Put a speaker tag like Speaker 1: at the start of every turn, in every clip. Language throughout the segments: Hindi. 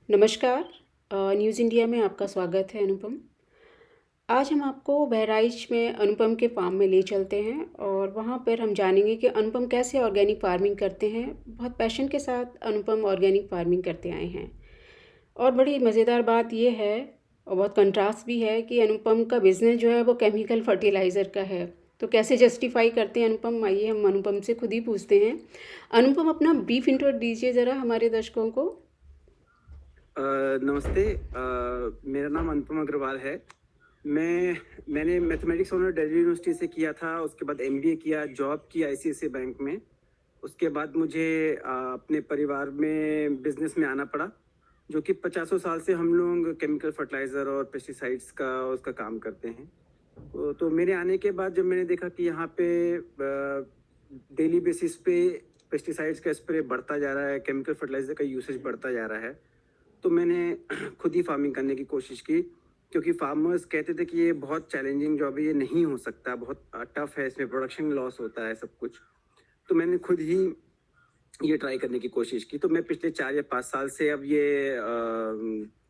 Speaker 1: नमस्कार। न्यूज़ इंडिया में आपका स्वागत है अनुपम। आज हम आपको बहराइच में अनुपम के फार्म में ले चलते हैं और वहाँ पर हम जानेंगे कि अनुपम कैसे ऑर्गेनिक फार्मिंग करते हैं। बहुत पैशन के साथ अनुपम ऑर्गेनिक फार्मिंग करते आए हैं और बड़ी मज़ेदार बात ये है और बहुत कंट्रास्ट भी है कि अनुपम का बिज़नेस जो है वो केमिकल फर्टिलाइज़र का है। तो कैसे जस्टिफाई करते हैं अनुपम, आइए हम अनुपम से खुद ही पूछते हैं। अनुपम, अपना ब्रीफ इंट्रो दीजिए ज़रा हमारे दर्शकों को।
Speaker 2: नमस्ते। मेरा नाम अनुपम अग्रवाल है। मैंने मैथमेटिक्स ऑनर दिल्ली यूनिवर्सिटी से किया था। उसके बाद एमबीए किया, जॉब की आईसीआईसीआई बैंक में। उसके बाद मुझे अपने परिवार में बिजनेस में आना पड़ा, जो कि 50 साल से हम लोग केमिकल फर्टिलाइज़र और पेस्टिसाइड्स का उसका काम करते हैं। तो मेरे आने के बाद जब मैंने देखा कि यहाँ पे डेली बेसिस पे पेस्टिसाइड्स का स्प्रे बढ़ता जा रहा है, केमिकल फर्टिलाइज़र का यूसेज बढ़ता जा रहा है, तो मैंने खुद ही फार्मिंग करने की कोशिश की। क्योंकि फार्मर्स कहते थे कि ये बहुत चैलेंजिंग जॉब है, ये नहीं हो सकता, बहुत टफ है, इसमें प्रोडक्शन लॉस होता है सब कुछ। तो मैंने खुद ही ये ट्राई करने की कोशिश की। तो मैं पिछले 4 या 5 साल से अब ये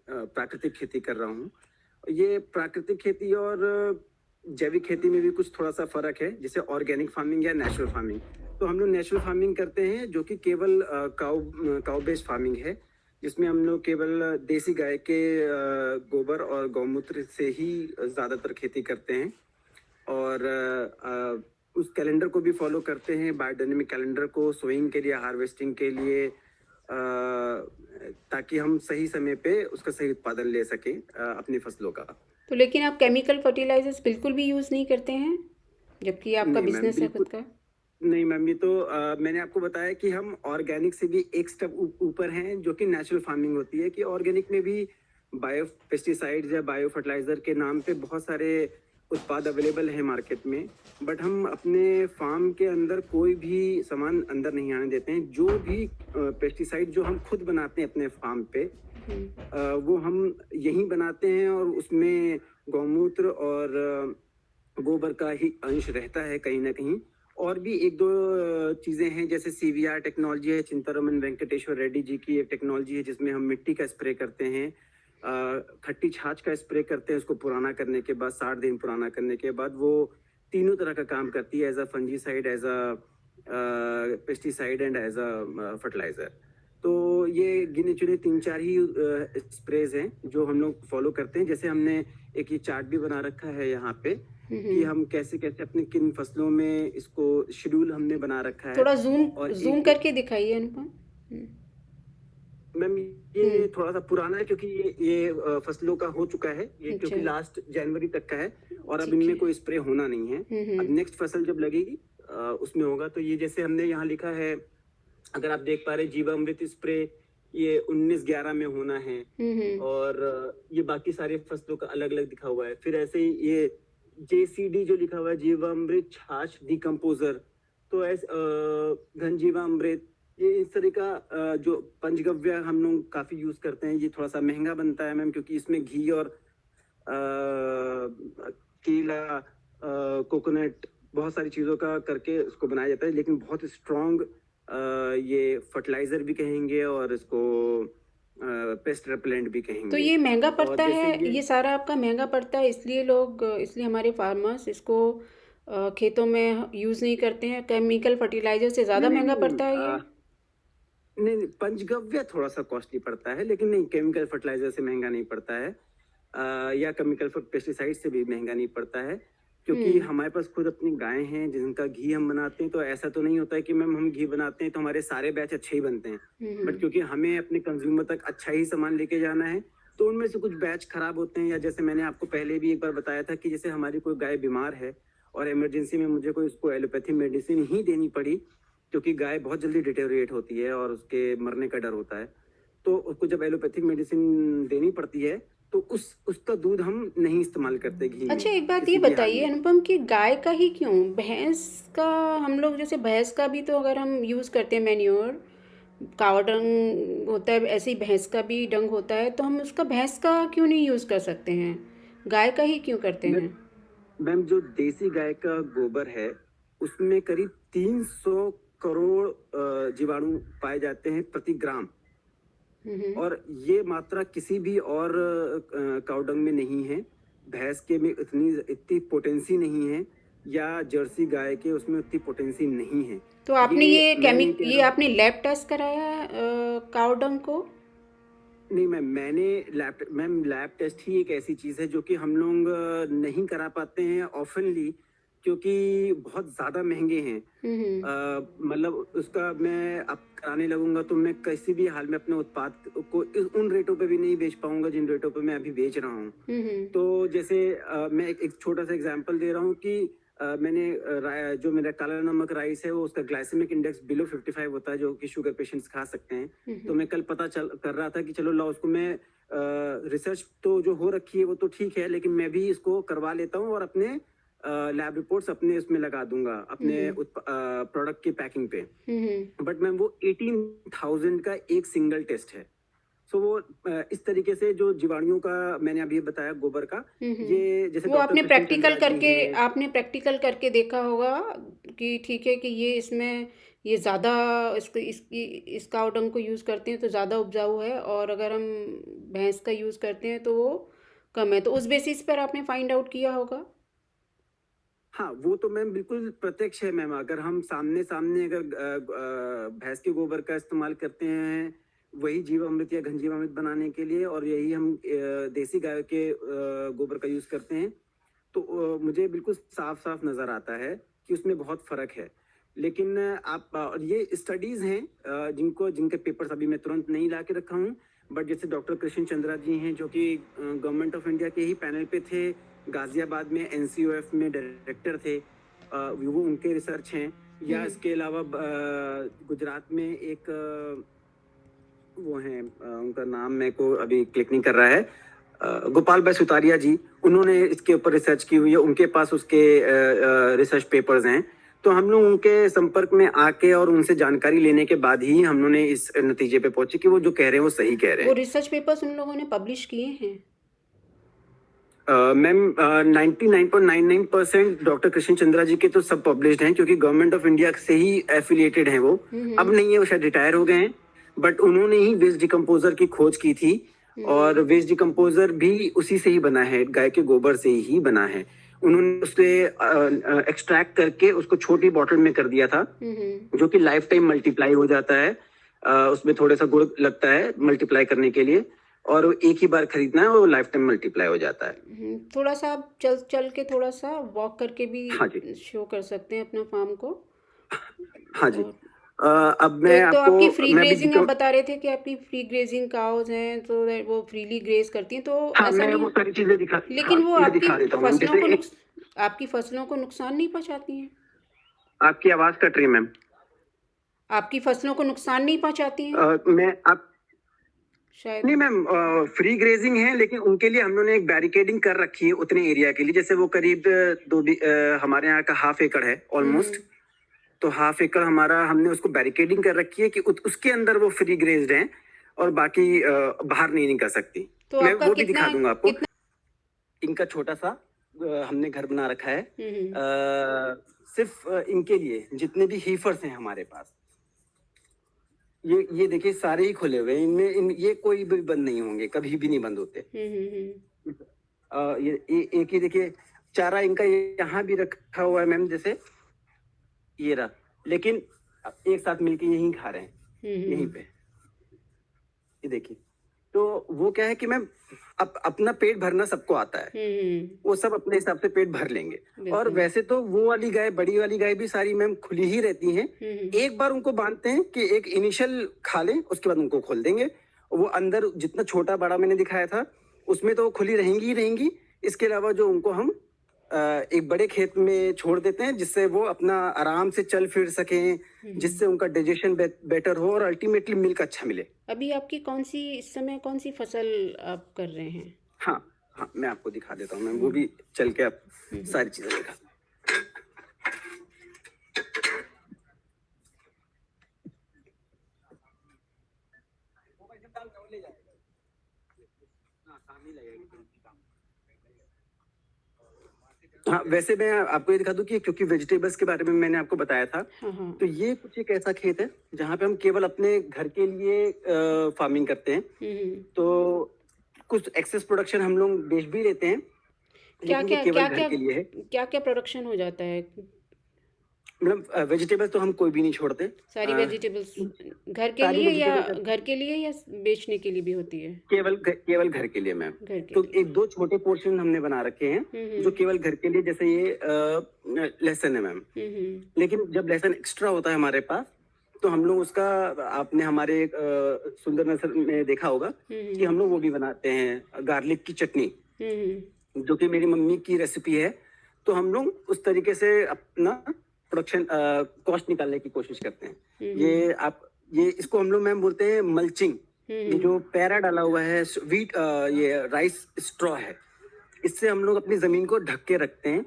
Speaker 2: प्राकृतिक खेती कर रहा हूँ। ये प्राकृतिक खेती और जैविक खेती में भी कुछ थोड़ा सा फ़र्क है, जैसे ऑर्गेनिक फार्मिंग या नेचुरल फार्मिंग। तो हम लोग नेचुरल फार्मिंग करते हैं, जो कि केवल काऊ बेस्ड फार्मिंग है, जिसमें हम लोग केवल देसी गाय के गोबर और गौमूत्र से ही ज़्यादातर खेती करते हैं। और उस कैलेंडर को भी फॉलो करते हैं, बायोडायनेमिक कैलेंडर को, सोइंग के लिए, हार्वेस्टिंग के लिए, ताकि हम सही समय पे उसका सही उत्पादन ले सकें अपनी फसलों का।
Speaker 1: तो लेकिन आप केमिकल फर्टिलाइजर्स बिल्कुल भी यूज़ नहीं करते हैं, जबकि आपका
Speaker 2: नहीं मैम,
Speaker 1: बिजनेस है खुद
Speaker 2: बिल्कुल
Speaker 1: का।
Speaker 2: नहीं मैम। ये तो मैंने आपको बताया कि हम ऑर्गेनिक से भी एक स्टेप ऊपर हैं, जो कि नेचुरल फार्मिंग होती है। कि ऑर्गेनिक में भी बायो पेस्टिसाइड्स या बायो फर्टिलाइजर के नाम पे बहुत सारे उत्पाद अवेलेबल हैं मार्केट में, बट हम अपने फार्म के अंदर कोई भी सामान अंदर नहीं आने देते हैं। जो भी पेस्टिसाइड जो हम खुद बनाते हैं अपने फार्म पे, वो हम यहीं बनाते हैं, और उसमें गौमूत्र और गोबर का ही अंश रहता है कहीं ना कहीं। और भी एक दो चीज़ें हैं, जैसे सीवीआर टेक्नोलॉजी है, चिंतारमन वेंकटेश्वर रेड्डी जी की एक टेक्नोलॉजी है, जिसमें हम मिट्टी का स्प्रे करते हैं, खट्टी छाछ का स्प्रे करते हैं। उसको पुराना करने के बाद, 60 दिन पुराना करने के बाद, वो तीनों तरह का काम करती है, as a fungicide, as a pesticide and as a fertiliser. तो ये गिने चुने 3-4 ही स्प्रेज हैं जो हम लोग फॉलो करते हैं। जैसे हमने एक ये चार्ट भी बना रखा है यहाँ पे, कि हम कैसे कैसे अपने किन फसलों में इसको शेड्यूल हमने बना रखा है।
Speaker 1: थोड़ा जूम
Speaker 2: और
Speaker 1: जूम
Speaker 2: एक
Speaker 1: करके दिखाइए अनुपम।
Speaker 2: मैम,
Speaker 1: हम्म।
Speaker 2: ये थोड़ा सा पुराना है, क्योंकि ये फसलों का हो चुका है ये,
Speaker 1: अच्छा।
Speaker 2: क्योंकि लास्ट जनवरी तक का है, और अब
Speaker 1: ठीक
Speaker 2: इनमें
Speaker 1: है।
Speaker 2: कोई स्प्रे होना नहीं है। अब नेक्स्ट फसल जब लगेगी उसमें होगा। तो ये जैसे हमने यहाँ लिखा है, अगर आप देख पा रहे, जीवामृत स्प्रे ये 19/11 में होना है। और ये बाकी सारे फसलों का अलग अलग दिखा हुआ है। फिर ऐसे ही ये जेसीडी जो लिखा हुआ है, जीवामृत छाछ डिकम्पोजर, तो ऐसे घन जीवामृत, ये इस तरह का जो पंचगव्य हम लोग काफी यूज करते हैं। ये थोड़ा सा महंगा बनता है मैम, क्योंकि इसमें घी और केला, कोकोनट, बहुत सारी चीजों का करके इसको बनाया जाता है। लेकिन बहुत स्ट्रॉन्ग ये फर्टिलाइजर भी कहेंगे, और इसको पेस्ट रेपेलेंट भी
Speaker 1: तो
Speaker 2: कहेंगे।
Speaker 1: ये महंगा
Speaker 2: और
Speaker 1: पड़ता
Speaker 2: जैसे
Speaker 1: है, ये सारा आपका महंगा पड़ता है, इसलिए इसलिए हमारे फार्मर्स इसको खेतों में यूज़ नहीं करते हैं। केमिकल फर्टिलाइजर से ज़्यादा
Speaker 2: नहीं नहीं
Speaker 1: महंगा
Speaker 2: नहीं
Speaker 1: पड़ता है ये।
Speaker 2: नहीं नहीं, पंचगव्य थोड़ा सा कॉस्टली पड़ता है, लेकिन नहीं, केमिकल फर्टिलाइजर से महंगा नहीं पड़ता है। या केमिकल पेस्टिसाइड से भी महंगा नहीं पड़ता है। क्योंकि
Speaker 1: हम्म।
Speaker 2: हमारे पास खुद अपनी गायें हैं जिनका घी हम बनाते हैं। तो ऐसा तो नहीं होता है कि मैम हम घी बनाते हैं तो हमारे सारे बैच अच्छे ही बनते हैं, बट क्योंकि हमें अपने कंज्यूमर तक अच्छा ही सामान लेके जाना है, तो उनमें से कुछ बैच खराब होते हैं। या जैसे मैंने आपको पहले भी एक बार बताया था, कि जैसे हमारी कोई गाय बीमार है और इमरजेंसी में मुझे कोई उसको एलोपैथी मेडिसिन ही देनी पड़ी, क्योंकि गाय बहुत जल्दी डिटेरिएट होती है और उसके मरने का डर होता है। तो उसको जब एलोपैथिक मेडिसिन देनी पड़ती है, तो उसका दूध हम नहीं इस्तेमाल करते घी में,
Speaker 1: अच्छा, एक बात ये
Speaker 2: किसी भी हाल
Speaker 1: बताइए
Speaker 2: में।
Speaker 1: अनुपम कि गाय का ही क्यों, भैंस का? हम लोग जैसे भैंस का भी तो अगर हम यूज़ करते हैं मैन्योर, कावा डंग होता है, ऐसे ही भैंस का भी डंग होता है, तो हम उसका भैंस का क्यों नहीं यूज़ कर सकते हैं, गाय का ही क्यों करते
Speaker 2: मैम
Speaker 1: हैं?
Speaker 2: मैम, जो देसी गाय का गोबर है, उसमें करीब 300 करोड़ जीवाणु पाए जाते हैं प्रति ग्राम। और ये मात्रा किसी भी और काउडंग में नहीं है। भैंस के में इतनी पोटेंसी नहीं है, या जर्सी गाय के उसमें उतनी पोटेंसी नहीं है।
Speaker 1: तो आपने
Speaker 2: ये मैं नहीं कह
Speaker 1: ये
Speaker 2: रहा हूँ।
Speaker 1: आपने लैब टेस्ट कराया काउडंग को?
Speaker 2: नहीं मैम, लैब टेस्ट ही एक ऐसी चीज़ है जो कि हम लोग नहीं करा पाते हैं ऑफनली, क्योंकि बहुत ज़्यादा महंगे हैं। मतलब उसका मैं अब कराने लगूंगा तो मैं किसी भी हाल में अपने उत्पाद को उन रेटों पे भी नहीं बेच पाऊंगा जिन रेटों पे मैं अभी बेच रहा हूँ। तो जैसे मैं एक छोटा सा एग्जांपल दे रहा हूँ कि मैंने जो मेरा काला नमक राइस है वो उसका ग्लाइसेमिक इंडेक्स बिलो 55 होता है, जो कि शुगर पेशेंट्स खा सकते हैं। तो मैं कल पता चल कर रहा था कि चलो ला उसको मैं रिसर्च तो जो हो रखी है वो तो ठीक है, लेकिन मैं भी इसको करवा लेता हूँ और अपने लैब रिपोर्ट्स अपने इसमें लगा दूंगा, अपने प्रोडक्ट की पैकिंग पे। बट मैम वो 18,000 का एक सिंगल टेस्ट है। सो वो इस तरीके से जो जीवाणुओं का मैंने अभी बताया गोबर का, ये जैसे
Speaker 1: वो
Speaker 2: डॉक्टर कृष्ण चंद्रा जी हैं।
Speaker 1: आपने प्रैक्टिकल करके देखा होगा कि ठीक है कि ये इसमें ये ज़्यादा इस काउडंग को यूज़ करते हैं तो ज़्यादा उपजाऊ है, और अगर हम भैंस का यूज़ करते हैं तो वो कम है, तो उस बेसिस पर आपने फाइंड आउट किया होगा।
Speaker 2: हाँ, वो तो मैम बिल्कुल प्रत्यक्ष है मैम। अगर हम सामने सामने अगर भैंस के गोबर का इस्तेमाल करते हैं वही जीवामृत या घनजीवामृत बनाने के लिए, और यही हम देसी गाय के गोबर का यूज करते हैं, तो मुझे बिल्कुल साफ साफ नजर आता है कि उसमें बहुत फर्क है। लेकिन आप और ये स्टडीज हैं जिनके पेपर्स अभी मैं तुरंत नहीं ला के रखा हूँ, बट जैसे डॉक्टर कृष्ण चंद्रा जी हैं जो कि गवर्नमेंट ऑफ इंडिया के ही पैनल पे थे, गाजियाबाद में एनसीओएफ में डायरेक्टर थे, वो उनके रिसर्च हैं। या इसके अलावा गुजरात में एक वो हैं, उनका नाम मेरे को अभी क्लिक नहीं कर रहा है, गोपाल भाई सुतारिया जी, उन्होंने इसके ऊपर रिसर्च की हुई है, उनके पास उसके रिसर्च पेपर्स हैं। तो हम लोग उनके संपर्क में आके और उनसे जानकारी लेने के बाद ही हम लोगों ने इस नतीजे पे पहुंचे कि वो जो कह रहे हैं वो सही कह रहे
Speaker 1: वो
Speaker 2: हैं।
Speaker 1: रिसर्च पेपर्स उन लोगों ने पब्लिश किए हैं?
Speaker 2: मैम 99.99% डॉक्टर कृष्ण चंद्रा जी के तो सब पब्लिश्ड हैं, क्योंकि गवर्नमेंट ऑफ इंडिया से ही एफिलिएटेड हैं वो। अब नहीं है, वो शायद रिटायर हो गए हैं, बट उन्होंने ही वेस्ट डिकम्पोजर की खोज की थी, और वेस्ट डिकम्पोजर भी उसी से ही बना है, गाय के गोबर से ही बना है। उन्होंने उससे एक्सट्रैक्ट करके उसको छोटी बॉटल में कर दिया था, जो कि लाइफ टाइम मल्टीप्लाई हो जाता है। उसमें थोड़ा सा गुड़ लगता है मल्टीप्लाई करने के लिए, और वो एक ही बार खरीदना है और वो लाइफ टाइम मल्टीप्लाई हो जाता है।
Speaker 1: थोड़ा सा आप चल चल के थोड़ा सा वॉक करके
Speaker 2: हाँ जी।
Speaker 1: भी शो कर सकते हैं अपना फार्म को।
Speaker 2: हाँ जी।
Speaker 1: और
Speaker 2: अब
Speaker 1: तो
Speaker 2: मैं
Speaker 1: एक तो
Speaker 2: आपको
Speaker 1: आपकी फ्री
Speaker 2: मैं अभी
Speaker 1: ग्रेजिंग, आप बता रहे थे कि आपकी फ्री ग्रेजिंग काउज हैं तो वो फ्रीली ग्रेज करती हैं, तो
Speaker 2: हाँ,
Speaker 1: ऐसा
Speaker 2: मैं
Speaker 1: नहीं
Speaker 2: वो
Speaker 1: है।
Speaker 2: सारी चीजें दिखा हाँ,
Speaker 1: लेकिन वो
Speaker 2: मैं दिखा देता हूँ मैम। जैसे एक
Speaker 1: आपकी फसलों को नुकसान नहीं पहुंचाती हैं?
Speaker 2: आपकी आवाज कट रही है मैम।
Speaker 1: आपकी फसलों को नुकसान नहीं पहुंचाती हैं
Speaker 2: मैं आप
Speaker 1: शायद?
Speaker 2: नहीं मैम, फ्री ग्रेजिंग है, लेकिन उनके लिए हम लोगने एक बैरिकेडिंग कर रखी है उतने एरिया के लिए। जैसे वो करीब हमारे यहाँ का हाफ एकड़ है ऑलमोस्ट। तो हाफ एकड़ हमारा, हमने उसको बैरिकेडिंग कर रखी है कि उसके अंदर वो फ्री ग्रेज्ड हैं, और बाकी बाहर नहीं निकल सकती।
Speaker 1: तो
Speaker 2: मैं
Speaker 1: आपका
Speaker 2: वो भी दिखा
Speaker 1: कितना
Speaker 2: दूंगा आपको।
Speaker 1: कितना
Speaker 2: इनका छोटा सा हमने घर बना रखा है, सिर्फ इनके लिए, जितने भी हीफर्स हैं हमारे पास। ये देखिए सारे ही खुले हुए हैं, इनमें ये कोई भी बंद नहीं होंगे, कभी भी नहीं बंद होते। एक ही देखिए चारा इनका यहाँ भी रखा हुआ है मैम, जैसे ये रहा, लेकिन एक साथ मिलके यहीं खा रहे हैं, यहीं पे। ये देखिए, तो वो क्या है कि मैम अपना पेट भरना सबको आता है, वो सब अपने हिसाब से पेट भर लेंगे। और
Speaker 1: बिल्कुल।
Speaker 2: वैसे तो वो वाली गाय, बड़ी वाली गाय भी सारी मैम खुली ही रहती हैं। एक बार उनको बांधते हैं कि एक इनिशियल खा लें, उसके बाद उनको खोल देंगे। वो अंदर जितना छोटा बड़ा मैंने दिखाया था उसमें तो वो खुली रहेंगी ही रहेंगी। इसके अलावा जो उनको हम एक बड़े खेत में छोड़ देते हैं, जिससे वो अपना आराम से चल फिर सकें, जिससे उनका डाइजेशन बेटर हो और अल्टीमेटली मिल्क अच्छा मिले।
Speaker 1: अभी आपकी इस समय कौन सी फसल आप कर रहे हैं?
Speaker 2: हाँ हाँ, मैं आपको दिखा देता हूँ मैम, वो भी चल के आप सारी चीजें दिखा। हाँ, वैसे मैं आपको ये दिखा दूं कि क्योंकि वेजिटेबल्स के बारे में मैंने आपको बताया था,
Speaker 1: हाँ हाँ।
Speaker 2: तो ये कुछ एक ऐसा खेत है जहाँ पे हम केवल अपने घर के लिए फार्मिंग करते हैं।
Speaker 1: हम्म।
Speaker 2: तो कुछ एक्सेस प्रोडक्शन हम लोग बेच भी लेते हैं,
Speaker 1: क्या
Speaker 2: लेकिन ये
Speaker 1: क्या
Speaker 2: केवल
Speaker 1: क्या
Speaker 2: घर
Speaker 1: क्या
Speaker 2: के लिए है।
Speaker 1: क्या क्या प्रोडक्शन हो जाता है?
Speaker 2: मतलब वेजिटेबल्स तो हम कोई भी नहीं छोड़ते।
Speaker 1: सारी
Speaker 2: अ,
Speaker 1: वेजिटेबल्स घर के
Speaker 2: सारी
Speaker 1: लिए, या
Speaker 2: वेजिटेबल
Speaker 1: घर के लिए या बेचने के लिए भी होती है?
Speaker 2: केवल घर के लिए मैम।
Speaker 1: घर के
Speaker 2: तो
Speaker 1: लिए।
Speaker 2: एक दो छोटे पोर्शन हमने बना रखे हैं जो
Speaker 1: हम्म।
Speaker 2: केवल घर के लिए, जैसे ये लहसन है मैम।
Speaker 1: हम्म।
Speaker 2: लेकिन जब लहसुन एक्स्ट्रा होता है हमारे पास, तो हम लोग उसका, आपने हमारे सुंदर नसर में देखा होगा कि
Speaker 1: हम्म।
Speaker 2: हम लोग वो भी बनाते हैं, गार्लिक की चटनी,
Speaker 1: हम्म।
Speaker 2: जो कि मेरी मम्मी की रेसिपी है। तो हम लोग उस तरीके से अपना प्रोडक्शन कॉस्ट निकालने की कोशिश करते हैं।
Speaker 1: हम्म।
Speaker 2: ये आप ये इसको हम लोग मैम बोलते हैं मल्चिंग। ये
Speaker 1: हम्म।
Speaker 2: जो पैरा डाला हुआ है, वीट, ये राइस स्ट्रॉ है, इससे हम लोग अपनी जमीन को ढक के रखते हैं।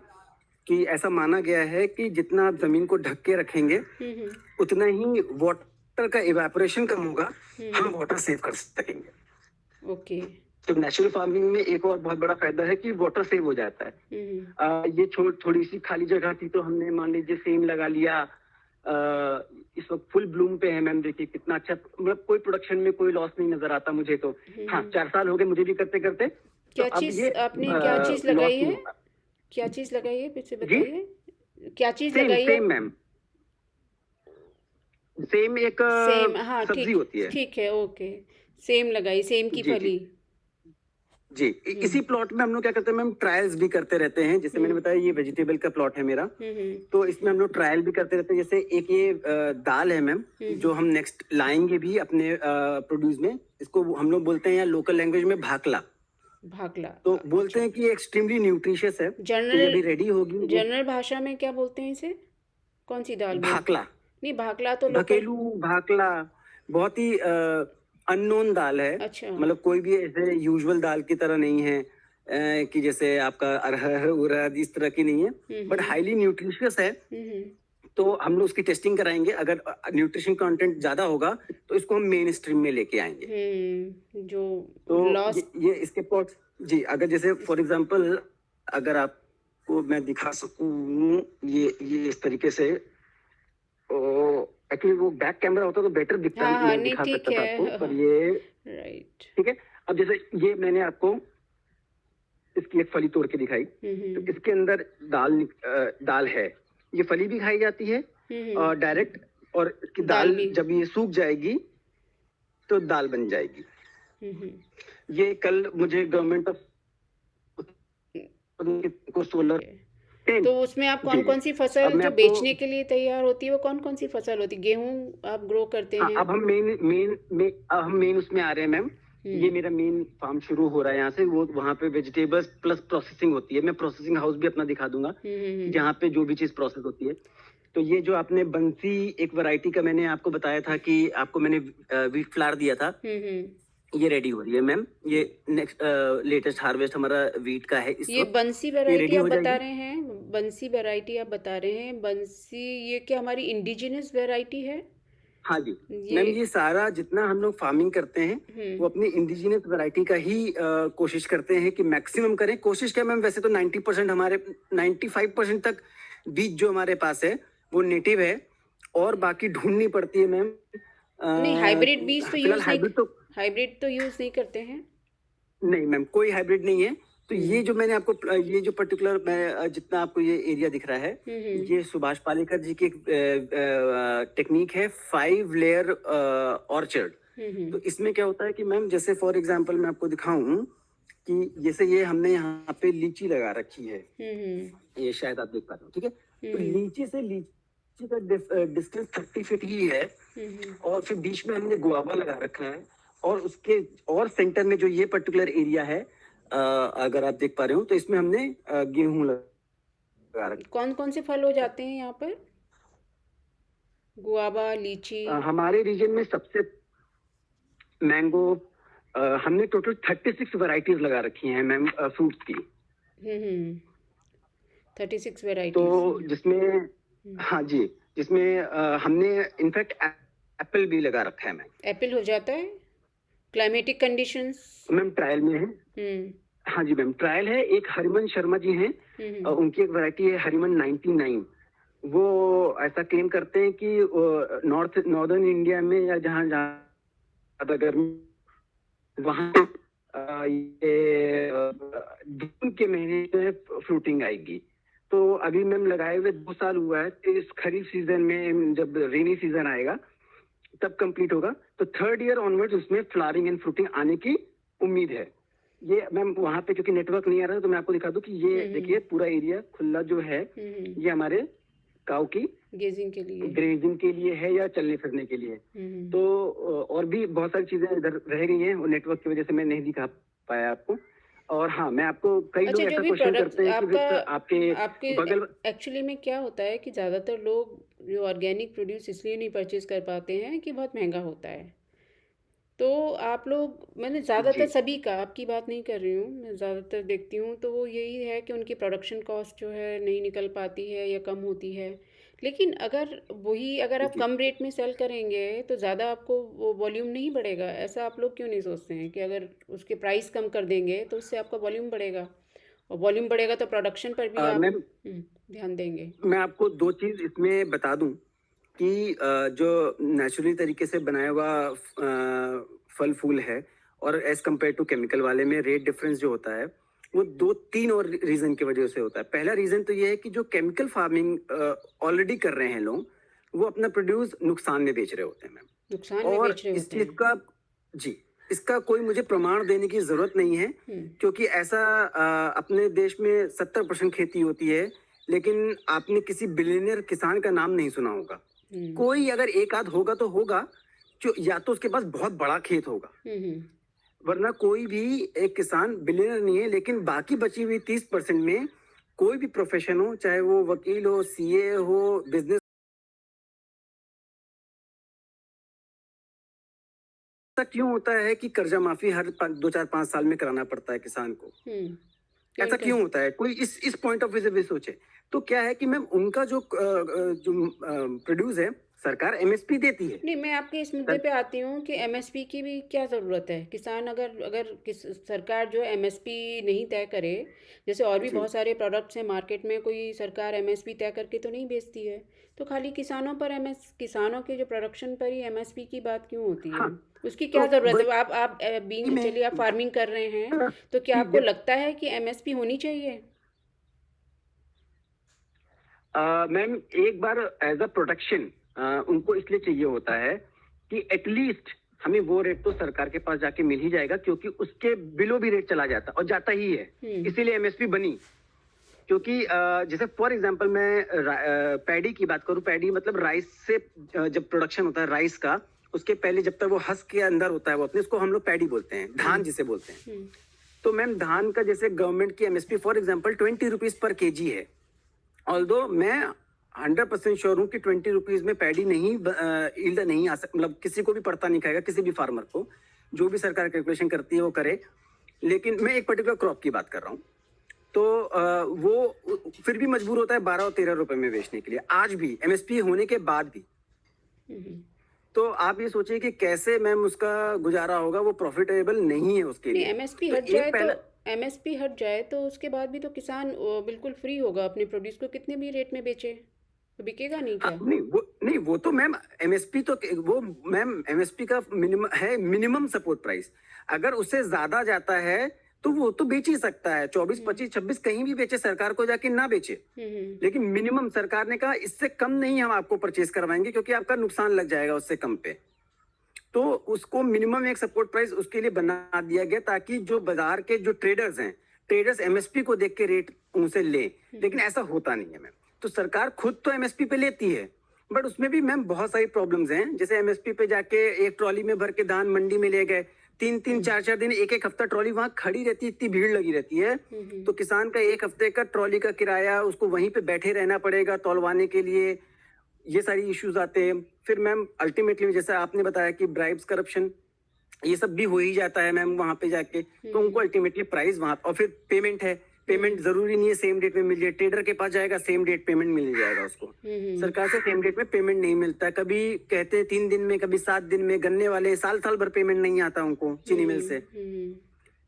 Speaker 2: कि ऐसा माना गया है कि जितना आप जमीन को ढक के रखेंगे,
Speaker 1: हम्म।
Speaker 2: उतना ही वाटर का इवेपोरेशन कम होगा, हम
Speaker 1: हम्म।
Speaker 2: वाटर सेव कर सकेंगे।
Speaker 1: ओके।
Speaker 2: तो नेचुरल फार्मिंग में एक और बहुत बड़ा फायदा है कि वाटर सेव हो जाता है।
Speaker 1: हम्म।
Speaker 2: ये थोड़ी सी खाली जगह थी तो हमने मान लीजिए सेम लगा लिया। इस वक्त फुल ब्लूम पे है मैम, देखिए कितना अच्छा, मतलब कोई प्रोडक्शन में कोई लॉस नहीं नजर आता मुझे तो। हाँ, 4 साल हो गए मुझे भी करते करते, तो
Speaker 1: क्या
Speaker 2: अब
Speaker 1: चीज़
Speaker 2: ये
Speaker 1: आपने, क्या चीज़
Speaker 2: लॉस
Speaker 1: लगाई
Speaker 2: नहीं
Speaker 1: है?
Speaker 2: होगा।
Speaker 1: क्या चीज़ लगाई है, फिर से
Speaker 2: जी,
Speaker 1: बताइए। क्या चीज़
Speaker 2: सेम
Speaker 1: लगाई है
Speaker 2: सेम
Speaker 1: आप?
Speaker 2: मैम, सेम एक
Speaker 1: सेम, हाँ
Speaker 2: सब्जी
Speaker 1: ठीक।
Speaker 2: होती है।
Speaker 1: ठीक है, ओके। सेम लगाई, सेम की
Speaker 2: जी जी
Speaker 1: फली।
Speaker 2: जी।
Speaker 1: हम्म।
Speaker 2: इसी प्लॉट में हम लोग क्या करते हैं मैम, ट्रायल्स भी करते रहते हैं। जैसे मैंने
Speaker 1: हम्म।
Speaker 2: बताया ये वेजिटेबल का प्लॉट है मेरा,
Speaker 1: हम्म।
Speaker 2: तो इसमें हम लोग ट्रायल भी करते रहते हैं। जैसे एक ये दाल है मैम, जो
Speaker 1: हम्म।
Speaker 2: हम नेक्स्ट लाएंगे भी अपने प्रोड्यूस में। इसको हम लोग बोलते हैं या लोकल लैंग्वेज में भाकला।
Speaker 1: भाकला।
Speaker 2: तो बोलते
Speaker 1: अच्छा।
Speaker 2: हैं कि ये एक्सट्रीमली न्यूट्रिशियस है, तो ये
Speaker 1: जनरल,
Speaker 2: अभी रेडी होगी ये।
Speaker 1: जनरल भाषा में क्या बोलते हैं इसे? कौन सी दाल बोलते?
Speaker 2: भाकला,
Speaker 1: नहीं, भाकला तो लोकल।
Speaker 2: भकेलू, भाकला, बहुत ही अननोन दाल है।
Speaker 1: अच्छा।
Speaker 2: मतलब कोई भी ऐसे यूजुअल दाल की तरह नहीं है, कि जैसे आपका अरहर उरद इस तरह की नहीं है, बट
Speaker 1: हम्म।
Speaker 2: हाईली न्यूट्रिशियस है।
Speaker 1: हम्म।
Speaker 2: तो हम लोग उसकी टेस्टिंग कराएंगे, अगर न्यूट्रिशन कंटेंट ज्यादा होगा तो इसको हम मेन स्ट्रीम में लेके आएंगे।
Speaker 1: जो
Speaker 2: तो
Speaker 1: लॉस।
Speaker 2: ये इसके प्लॉट्स, जी, अगर जैसे फॉर एग्जांपल अगर आपको मैं दिखा सकूं, ये इस तरीके से, एक्चुअली वो बैक कैमरा होता तो बेटर दिखता,
Speaker 1: हाँ हाँ,
Speaker 2: मैं
Speaker 1: नहीं
Speaker 2: दिखा
Speaker 1: ठीक
Speaker 2: सकता था
Speaker 1: है।
Speaker 2: आपको,
Speaker 1: हाँ
Speaker 2: पर
Speaker 1: हाँ।
Speaker 2: ये
Speaker 1: राइट।
Speaker 2: ठीक है। अब जैसे ये मैंने आपको इसकी एक फली तोड़ के दिखाई, तो
Speaker 1: हम्म।
Speaker 2: इसके अंदर दाल है। ये फली भी खाई जाती है
Speaker 1: हम्म।
Speaker 2: डायरेक्ट, और इसकी
Speaker 1: दाल
Speaker 2: दाल
Speaker 1: भी।
Speaker 2: जब ये सूख जाएगी तो दाल बन जाएगी।
Speaker 1: हम्म।
Speaker 2: ये कल मुझे गवर्नमेंट ऑफ को सोलर,
Speaker 1: ओके। तो उसमें आप
Speaker 2: जी
Speaker 1: कौन
Speaker 2: जी।
Speaker 1: कौन सी
Speaker 2: अब
Speaker 1: फसल
Speaker 2: मैं
Speaker 1: जो
Speaker 2: आपको,
Speaker 1: बेचने के लिए तैयार होती है, वो कौन कौन सी फसल होती है? गेहूं आप ग्रो करते
Speaker 2: हाँ,
Speaker 1: हैं?
Speaker 2: अब हम मेन मेन में अब हम मेन उसमें आ रहे हैं मैम। ये
Speaker 1: हम्म।
Speaker 2: मेरा मेन फार्म शुरू हो रहा है यहाँ से, वो वहाँ पे वेजिटेबल्स प्लस प्रोसेसिंग होती है। मैं प्रोसेसिंग हाउस भी अपना दिखा दूंगा,
Speaker 1: हम्म।
Speaker 2: जहाँ पे जो भी चीज प्रोसेस होती है। तो ये जो आपने बंसी एक वैरायटी का मैंने आपको बताया था कि आपको मैंने वीट फ्लावर दिया था,
Speaker 1: हम्म।
Speaker 2: ये रेडी हो रही है मैम। ये नेक्स्ट लेटेस्ट हार्वेस्ट हमारा वीट का है इस
Speaker 1: ये
Speaker 2: वक्त।
Speaker 1: बंसी
Speaker 2: ये
Speaker 1: वैरायटी
Speaker 2: रेडी
Speaker 1: आप
Speaker 2: हो
Speaker 1: बता
Speaker 2: जाएगी।
Speaker 1: रहे हैं? बंसी वैरायटी आप बता रहे हैं, बंसी ये क्या हमारी इंडिजिनस वैरायटी है?
Speaker 2: हाँ जी
Speaker 1: ये।
Speaker 2: मैम, ये सारा जितना हम लोग फार्मिंग करते हैं वो अपनी इंडिजिनस वैरायटी का ही कोशिश करते हैं कि मैक्सिमम करें। कोशिश क्या मैम, वैसे तो 90% हमारे, 95% तक बीज जो हमारे पास है वो नेटिव है, और बाकी ढूंढनी पड़ती है मैम।
Speaker 1: नहीं, हाइब्रिड बीज तो
Speaker 2: फिलहाल
Speaker 1: यूज़ नहीं,
Speaker 2: हाइब्रिड तो
Speaker 1: हाइब्रिड तो यूज़ नहीं करते हैं।
Speaker 2: नहीं मैम, कोई हाइब्रिड नहीं है। तो ये
Speaker 1: हम्म।
Speaker 2: जो मैंने आपको ये जो पर्टिकुलर मैं जितना आपको ये एरिया दिख रहा है,
Speaker 1: हम्म।
Speaker 2: ये सुभाष पालेकर जी की एक टेक्निक है, 5 लेयर ऑर्चर्ड।
Speaker 1: हम्म।
Speaker 2: तो इसमें क्या होता है कि मैम, जैसे फॉर एग्जांपल मैं आपको दिखाऊं कि जैसे ये हमने यहाँ पे लीची लगा रखी है,
Speaker 1: हम्म।
Speaker 2: ये शायद आप देख पा रहे हो, ठीक है। तो
Speaker 1: हम्म।
Speaker 2: लीची से लीची का डिस्टेंस 30 फीट ही है,
Speaker 1: हम्म।
Speaker 2: और फिर बीच में हमने गुआवा लगा रखा है, और उसके और सेंटर में जो ये पर्टिकुलर एरिया है, अगर आप देख पा रहे हो, तो इसमें हमने गेहूं लगा रखा
Speaker 1: कौन कौन से फल हो जाते हैं यहाँ पर? गुआवा, लीची।
Speaker 2: है। हमारे रीजन में सबसे मैंगो, हमने टोटल 36 वैरायटीज लगा रखी हैं मैम, फ्रूट्स की।
Speaker 1: 36
Speaker 2: तो
Speaker 1: वेराइटीज।
Speaker 2: जिसमें, हाँ जी, जिसमें हमने इनफैक्ट एप्पल भी लगा रखा है मैम।
Speaker 1: एप्पल हो जाता है? Climatic conditions.
Speaker 2: मैम ट्रायल में है।
Speaker 1: हम्म।
Speaker 2: हाँ जी मैम, ट्रायल है। एक हरिमन शर्मा जी हैं, उनकी एक वैरायटी है हरिमन 99। वो ऐसा क्लेम करते हैं कि नॉर्दर्न इंडिया में या जहाँ ज्यादा गर्मी, वहाँ ये जून के महीने में फ्रूटिंग आएगी। तो अभी मैम लगाए हुए 2 साल हुआ है, तो इस खरीफ सीजन में जब रेनी सीजन आएगा तब कंप्लीट होगा, तो थर्ड ईयर ऑनवर्ड्स उसमें फ्लावरिंग एंड फ्रूटिंग आने की उम्मीद है। ये मैम वहाँ पे क्योंकि नेटवर्क नहीं आ रहा है, तो मैं आपको दिखा दूं कि ये देखिए पूरा एरिया खुला जो है, ये हमारे काऊ की ग्रेजिंग के लिए है या चलने फिरने के लिए। तो और भी बहुत सारी चीजें इधर रह गई हैं, और नेटवर्क की वजह से मैं नहीं दिखा पाया आपको। और हाँ, मैं आपको कई लोग
Speaker 1: अच्छा, जो
Speaker 2: ऐसा
Speaker 1: भी
Speaker 2: क्वेश्चन
Speaker 1: प्रोडक्ट
Speaker 2: करते हैं कि
Speaker 1: आपका
Speaker 2: आपके
Speaker 1: आपके
Speaker 2: बगल
Speaker 1: एक्चुअली में क्या होता है कि ज़्यादातर लोग जो ऑर्गेनिक प्रोड्यूस इसलिए नहीं परचेज कर पाते हैं कि बहुत महंगा होता है। तो आप लोग, मैंने ज़्यादातर
Speaker 2: जी
Speaker 1: सभी का, आपकी बात नहीं कर रही हूँ, मैं ज़्यादातर देखती हूँ तो वो यही है कि उनकी प्रोडक्शन कॉस्ट जो है नहीं निकल पाती है या कम होती है। लेकिन अगर आप
Speaker 2: जी
Speaker 1: कम रेट में सेल करेंगे तो ज़्यादा आपको वो वॉल्यूम नहीं बढ़ेगा। ऐसा आप लोग क्यों नहीं सोचते हैं कि अगर उसके प्राइस कम कर देंगे तो उससे आपका वॉल्यूम बढ़ेगा, और वॉल्यूम बढ़ेगा तो प्रोडक्शन पर भी आप
Speaker 2: मैम,
Speaker 1: ध्यान देंगे।
Speaker 2: मैं आपको 2 चीज इसमें बता दूं कि जो नेचुरली तरीके से बनाया हुआ फल फूल है, और एज कम्पेयर टू केमिकल वाले में रेट डिफरेंस जो होता है, वो 2-3 और रीजन की वजह से होता है। पहला रीजन तो ये है कि जो केमिकल फार्मिंग ऑलरेडी कर रहे हैं लोग, वो अपना प्रोड्यूस नुकसान में बेच रहे होते हैं मैम।
Speaker 1: नुकसान में
Speaker 2: और
Speaker 1: बेच रहे
Speaker 2: इस
Speaker 1: होते
Speaker 2: चीज
Speaker 1: हैं।
Speaker 2: का, जी, इसका कोई मुझे प्रमाण देने की जरूरत नहीं है, क्योंकि ऐसा अपने देश में 70% खेती होती है, लेकिन आपने किसी बिलियनियर किसान का नाम नहीं सुना होगा। कोई अगर एक आध होगा तो होगा, जो या तो उसके पास बहुत बड़ा खेत होगा, वरना कोई भी एक किसान बिलियनर नहीं है। लेकिन बाकी बची हुई 30% में कोई भी प्रोफेशन हो, चाहे वो वकील हो, सीए हो, बिजनेस, ऐसा क्यों होता है कि कर्जा माफी हर 2 4 5 साल में कराना पड़ता है किसान को? ऐसा क्यों होता है? कोई इस पॉइंट ऑफ व्यू से भी सोचे। तो क्या है कि मैम उनका जो प्रोड्यूस है, सरकार एमएसपी देती है।
Speaker 1: नहीं, मैं आपके इस मुद्दे पे आती हूँ कि एमएसपी की भी क्या ज़रूरत है। किसान अगर अगर किस सरकार जो एमएसपी नहीं तय करे, जैसे और भी
Speaker 2: जी
Speaker 1: बहुत सारे प्रोडक्ट्स हैं मार्केट में, कोई सरकार एमएसपी तय करके तो नहीं बेचती है। तो खाली किसानों के जो प्रोडक्शन पर ही एमएसपी की बात क्यों होती है?
Speaker 2: हाँ,
Speaker 1: उसकी
Speaker 2: तो
Speaker 1: क्या ज़रूरत है?
Speaker 2: वही
Speaker 1: आप बीइंग,
Speaker 2: मैं
Speaker 1: चलिए आप फार्मिंग कर रहे हैं, तो क्या
Speaker 2: कि
Speaker 1: आपको लगता है कि एमएसपी होनी चाहिए?
Speaker 2: मैम एक बार एज अ प्रोटेक्शन उनको इसलिए चाहिए होता है कि एटलीस्ट हमें वो रेट तो सरकार के पास जाके मिल ही जाएगा, क्योंकि उसके बिलो भी रेट चला जाता और जाता ही है। इसीलिए एमएसपी बनी। क्योंकि जैसे फॉर एग्जांपल मैं पैडी की बात करूं, पैडी मतलब राइस से जब प्रोडक्शन होता है राइस का, उसके पहले जब तक वो हस्क के अंदर होता है, वो अपने उसको हम लोग पैडी बोलते हैं, धान जिसे बोलते हैं। तो मैम धान का जैसे गवर्नमेंट की MSP for example 20 rupees per KG है। ऑल्दो मैं 100% श्योर हूँ कि 20 रुपीज में पैडी नहीं ईल्ड नहीं आ सकता, मतलब किसी को भी पड़ता नहीं खाएगा, किसी भी फार्मर को। जो भी सरकार कैलकुलेशन करती है वो करे। लेकिन मैं एक पर्टिकुलर क्रॉप की बात कर रहा हूँ, तो वो फिर भी मजबूर होता है 12 और 13 रुपए में बेचने के लिए, आज भी एमएसपी होने के बाद भी। तो आप ये सोचिए कि कैसे मैम उसका गुजारा होगा, वो प्रॉफिटेबल नहीं है उसके
Speaker 1: नहीं,
Speaker 2: लिए।
Speaker 1: एमएसपी
Speaker 2: तो
Speaker 1: हट
Speaker 2: एक
Speaker 1: जाए तो
Speaker 2: पहला
Speaker 1: एमएसपी हट जाए तो उसके बाद भी तो किसान बिल्कुल फ्री होगा अपने प्रोड्यूस को कितने भी रेट में बेचे, तो बिकेगा नहीं
Speaker 2: हाँ,
Speaker 1: क्या?
Speaker 2: नहीं वो तो मैम एमएसपी तो वो मैम एमएसपी का मिनिमम है, मिनिमम सपोर्ट प्राइस। अगर उससे ज्यादा जाता है तो वो तो बेच ही सकता है, 24 25 26 कहीं भी बेचे, सरकार को जाके ना बेचे। लेकिन मिनिमम सरकार ने कहा इससे कम नहीं हम आपको परचेज करवाएंगे, क्योंकि आपका नुकसान लग जाएगा उससे कम पे। तो उसको मिनिमम एक सपोर्ट प्राइस उसके लिए बना दिया गया, ताकि जो बाजार के जो ट्रेडर्स हैं, ट्रेडर्स एमएसपी को देख के रेट उनसे ले। लेकिन ऐसा होता नहीं है मैम। तो सरकार खुद तो एमएसपी पे लेती है, बट उसमें भी मैम बहुत सारी प्रॉब्लम्स हैं। जैसे एमएसपी पे जाके एक ट्रॉली में भर के धान मंडी में ले गए, 3 3 4 4 दिन, एक हफ्ता ट्रॉली वहां खड़ी रहती है, इतनी भीड़ लगी रहती है। तो किसान का एक हफ्ते का ट्रॉली का किराया, उसको वहीं पे बैठे रहना पड़ेगा तौलवाने के लिए। ये सारी इश्यूज आते हैं। फिर मैम अल्टीमेटली जैसे आपने बताया कि ब्राइब्स, करप्शन, ये सब भी हो ही जाता है मैम वहां पे जाके। तो उनको अल्टीमेटली प्राइस वहां, और फिर पेमेंट है, पेमेंट जरूरी नहीं है सेम डेट में मिल जाए। ट्रेडर के पास जाएगा, सेम डेट पेमेंट मिल जाएगा उसको। सरकार से सेम डेट में पेमेंट नहीं मिलता। कभी कहते हैं 3 दिन में, कभी 7 दिन में। गन्ने वाले साल साल भर पेमेंट नहीं आता उनको चीनी मिल से।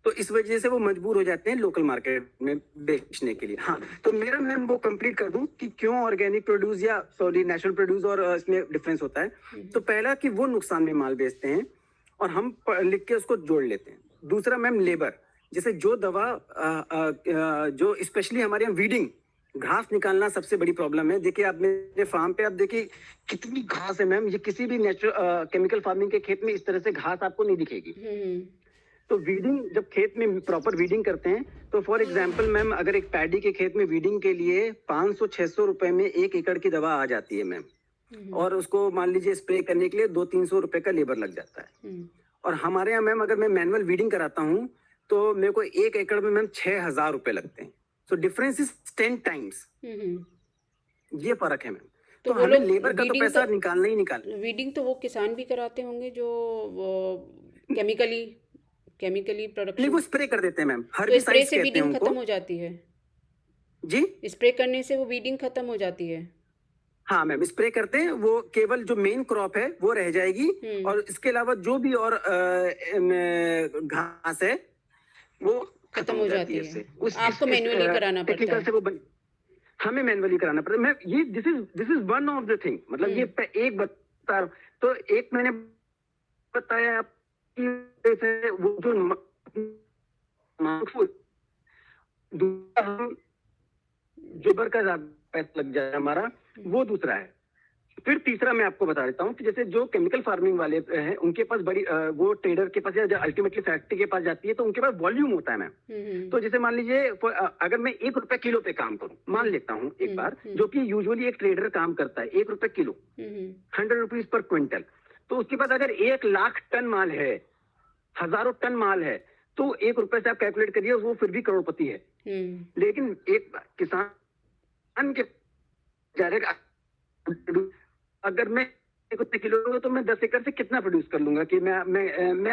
Speaker 2: तो इस वजह से वो मजबूर हो जाते हैं लोकल मार्केट में बेचने के लिए। हाँ, तो मेरा मैं वो कंप्लीट कर दूं कि क्यों ऑर्गेनिक प्रोड्यूस या सॉरी नेचुरल प्रोड्यूस और इसमें डिफरेंस होता है। तो पहला कि वो नुकसान में माल बेचते हैं और हम लिख के उसको जोड़ लेते हैं। दूसरा मैम लेबर, जैसे जो दवा जो स्पेशली हमारे यहाँ वीडिंग, घास निकालना सबसे बड़ी प्रॉब्लम है। देखिए आप मेरे फार्म पे आप देखिए कितनी घास है मैम, ये किसी भी नेचुरल केमिकल फार्मिंग के खेत में इस तरह से घास आपको नहीं दिखेगी। तो वीडिंग जब खेत में प्रॉपर वीडिंग करते हैं तो फॉर एग्जांपल मैम अगर एक पैडी के खेत में वीडिंग के लिए 500-600 रुपए में 1 एकड़ की दवा आ जाती है मैम, और उसको मान लीजिए स्प्रे करने के लिए 200-300 रुपए का लेबर लग जाता है। और हमारे यहाँ मैम अगर मैं मैनुअल वीडिंग कराता हूँ तो मेरे को 1 एकड़ में मैम 6,000 रुपए लगते हैं। सो डिफरेंस इज 10 टाइम्स, ये फर्क है मैम।
Speaker 1: तो
Speaker 2: तो
Speaker 1: वो
Speaker 2: हमें
Speaker 1: लोग
Speaker 2: लेबर का तो
Speaker 1: वीडिंग
Speaker 2: पैसा
Speaker 1: तो
Speaker 2: निकालना ही निकालना।
Speaker 1: वीडिंग तो वो किसान भी कराते होंगे जो केमिकली
Speaker 2: नहीं,
Speaker 1: प्रोडक्शन।
Speaker 2: वो स्प्रे कर देते हैं मैम,
Speaker 1: तो स्प्रे
Speaker 2: हर्बिसाइड्स
Speaker 1: से
Speaker 2: कहते हैं
Speaker 1: वीडिंग खत्म
Speaker 2: उनको।
Speaker 1: हो जाती है?
Speaker 2: जी
Speaker 1: स्प्रे करने से वो वीडिंग खत्म हो जाती है?
Speaker 2: हाँ मैम, स्प्रे करते हैं, वो केवल जो मेन क्रॉप है वो रह जाएगी, और इसके अलावा जो भी और घास है वो खत्म हो जाती है
Speaker 1: है।
Speaker 2: इससे।
Speaker 1: आपको मैन्युअली कराना पड़ता
Speaker 2: टेक्निकल
Speaker 1: है?
Speaker 2: से हमें मैनुअली कराना पड़ता है। मैं ये this is one of the thing, मतलब ये एक बता रहा हूं। तो एक मैंने बताया आपकी जैसे वो जो दूसरा हम जुबर का ज्यादा पैसा लग जाए हमारा, वो दूसरा है। फिर तीसरा मैं आपको बता देता हूँ कि जैसे जो केमिकल फार्मिंग वाले हैं उनके पास बड़ी वो ट्रेडर के पास या अल्टीमेटली फैक्ट्री के पास जाती है तो उनके पास वॉल्यूम होता है मैम। तो जैसे मान लीजिए अगर मैं 1 रुपए किलो पे काम करूं, मान लेता हूँ एक बार, जो कि यूजुअली एक ट्रेडर काम करता है 1 रुपए किलो, 100 रुपीज पर क्विंटल। तो उसके पास अगर 1 लाख टन माल है, हजारों टन माल है, तो 1 रुपए से आप कैलकुलेट करिए, वो फिर भी करोड़पति है। लेकिन एक किसान के डायरेक्ट अगर मैं 1 रुपए किलो लूंगा तो मैं 10 एकड़ से कितना प्रोड्यूस कर लूंगा कि मैं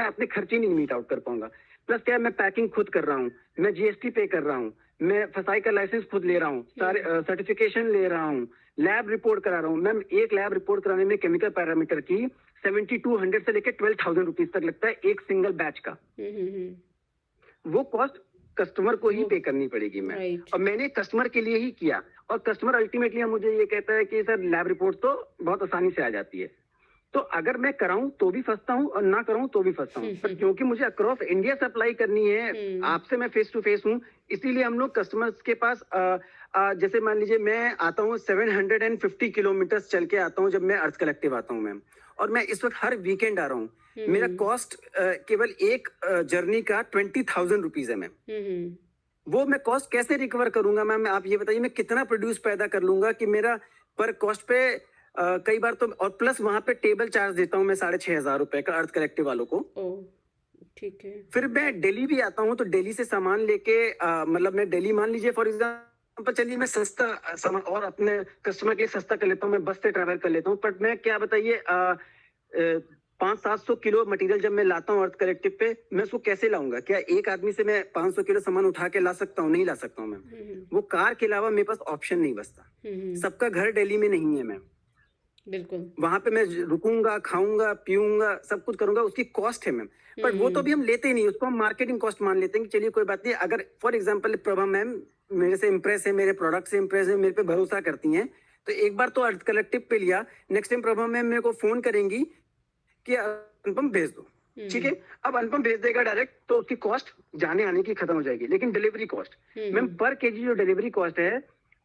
Speaker 2: अपने खर्चे नहीं मीट आउट कर पाऊंगा। प्लस क्या, मैं पैकिंग खुद कर रहा हूँ, मैं जीएसटी पे कर रहा हूँ, मैं फसाई का लाइसेंस खुद ले रहा हूँ, सारे सर्टिफिकेशन ले रहा हूँ, लैब रिपोर्ट करा रहा हूँ। मैम एक लैब रिपोर्ट कराने में केमिकल पैरामीटर की 7200 से लेकर 12,000 रुपीज तक लगता है एक सिंगल बैच का। वो कॉस्ट कस्टमर को ही पे करनी पड़ेगी मैम।
Speaker 1: राइट।
Speaker 2: और मैंने कस्टमर के लिए ही किया, और कस्टमर अल्टीमेटली मुझे ये कहता है कि सर लैब रिपोर्ट तो बहुत आसानी से आ जाती है। तो अगर मैं कराऊं तो भी फंसता हूं और ना कराऊं तो भी फंसता हूं, पर क्योंकि मुझे अक्रॉस इंडिया सप्लाई करनी है, आपसे मैं फेस टू फेस हूं, इसीलिए हम लोग कस्टमर्स के पास जैसे मान लीजिए मैं आता हूं 750 किलोमीटर चल के आता हूं जब मैं अर्थ कलेक्टिव आता हूं मैम, और मैं इस वक्त हर वीकेंड आ रहा हूँ। मेरा कॉस्ट केवल एक जर्नी का 20,000 रुपीज है मैम। वो मैं कॉस्ट कैसे रिकवर करूंगा मैम, आप ये बताइए, मैं कितना प्रोड्यूस पैदा कर लूंगा कि मेरा पर कॉस्ट पे कई बार तो, और प्लस वहां पे टेबल चार्ज देता हूँ मैं 6,500 रुपए का अर्थ कलेक्टिव वालों को।
Speaker 1: ठीक है।
Speaker 2: फिर मैं दिल्ली भी आता हूँ तो दिल्ली से सामान लेके मतलब मैं दिल्ली मान लीजिए फॉर एग्जाम्पल, चलिए मैं सस्ता सामान और अपने कस्टमर के लिए सस्ता कर लेता हूँ, मैं बस से ट्रैवल कर लेता हूँ। बट मैं क्या बताइए 500-700 किलो मटेरियल जब मैं लाता हूँ अर्थ कलेक्टिव पे, मैं उसको कैसे लाऊंगा? क्या एक आदमी से मैं 500 किलो सामान उठा के ला सकता हूँ? नहीं ला सकता हूँ मैम। वो कार के अलावा मेरे पास ऑप्शन नहीं बचता। सबका घर दिल्ली में नहीं है मैम।
Speaker 1: बिल्कुल।
Speaker 2: वहां पे मैं रुकूंगा, खाऊंगा, पीऊंगा, सब कुछ करूंगा, उसकी कॉस्ट है मैम। पर वो तो भी हम लेते ही नहीं, उसको हम मार्केटिंग कॉस्ट मान लेते हैं कि चलिए कोई बात नहीं। अगर फॉर एग्जांपल प्रभा मैम मेरे से इम्प्रेस है, मेरे प्रोडक्ट से इम्प्रेस है, मेरे पे भरोसा करती हैं, तो एक बार तो अर्थ कलेक्टिव पे लिया, नेक्स्ट टाइम प्रभा मैम मेरे को फोन करेंगी कि अनुपम भेज दो, ठीक है। अब अनुपम भेज देगा डायरेक्ट, तो उसकी कॉस्ट जाने आने की खत्म हो जाएगी। लेकिन डिलीवरी कॉस्ट मैम पर केजी जो डिलीवरी कॉस्ट है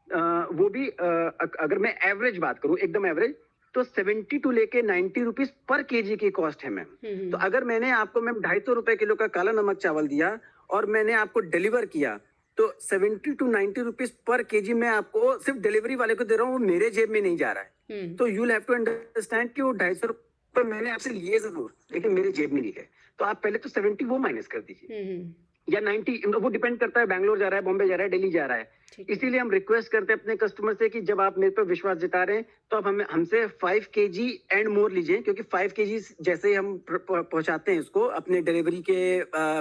Speaker 2: वो भी अगर मैं एवरेज बात करूं, एकदम एवरेज, तो 70 टू लेके 90 रुपीज पर केजी की कॉस्ट है मैम। तो अगर मैंने आपको मैम 250 रुपए किलो का काला नमक चावल दिया और मैंने आपको डिलीवर किया, तो 70 टू 90 रुपीज पर केजी मैं आपको सिर्फ डिलीवरी वाले को दे रहा हूँ, वो मेरे जेब में नहीं जा रहा है। तो यू हैव टू अंडरस्टैंड कि वो 250 रुपए मैंने आपसे लिए जरूर, लेकिन मेरे जेब में नहीं है। तो आप पहले तो 70 वो माइनस कर दीजिए, या 90, वो डिपेंड करता है, बैंगलोर जा रहा है, बॉम्बे जा रहा है, दिल्ली जा रहा है। इसीलिए हम रिक्वेस्ट करते हैं अपने कस्टमर से कि जब आप मेरे पर विश्वास जता रहे हैं तो आप हमसे 5 kg एंड मोर लीजिए, क्योंकि 5 kg जैसे ही हम पहुंचाते हैं इसको अपने डिलीवरी के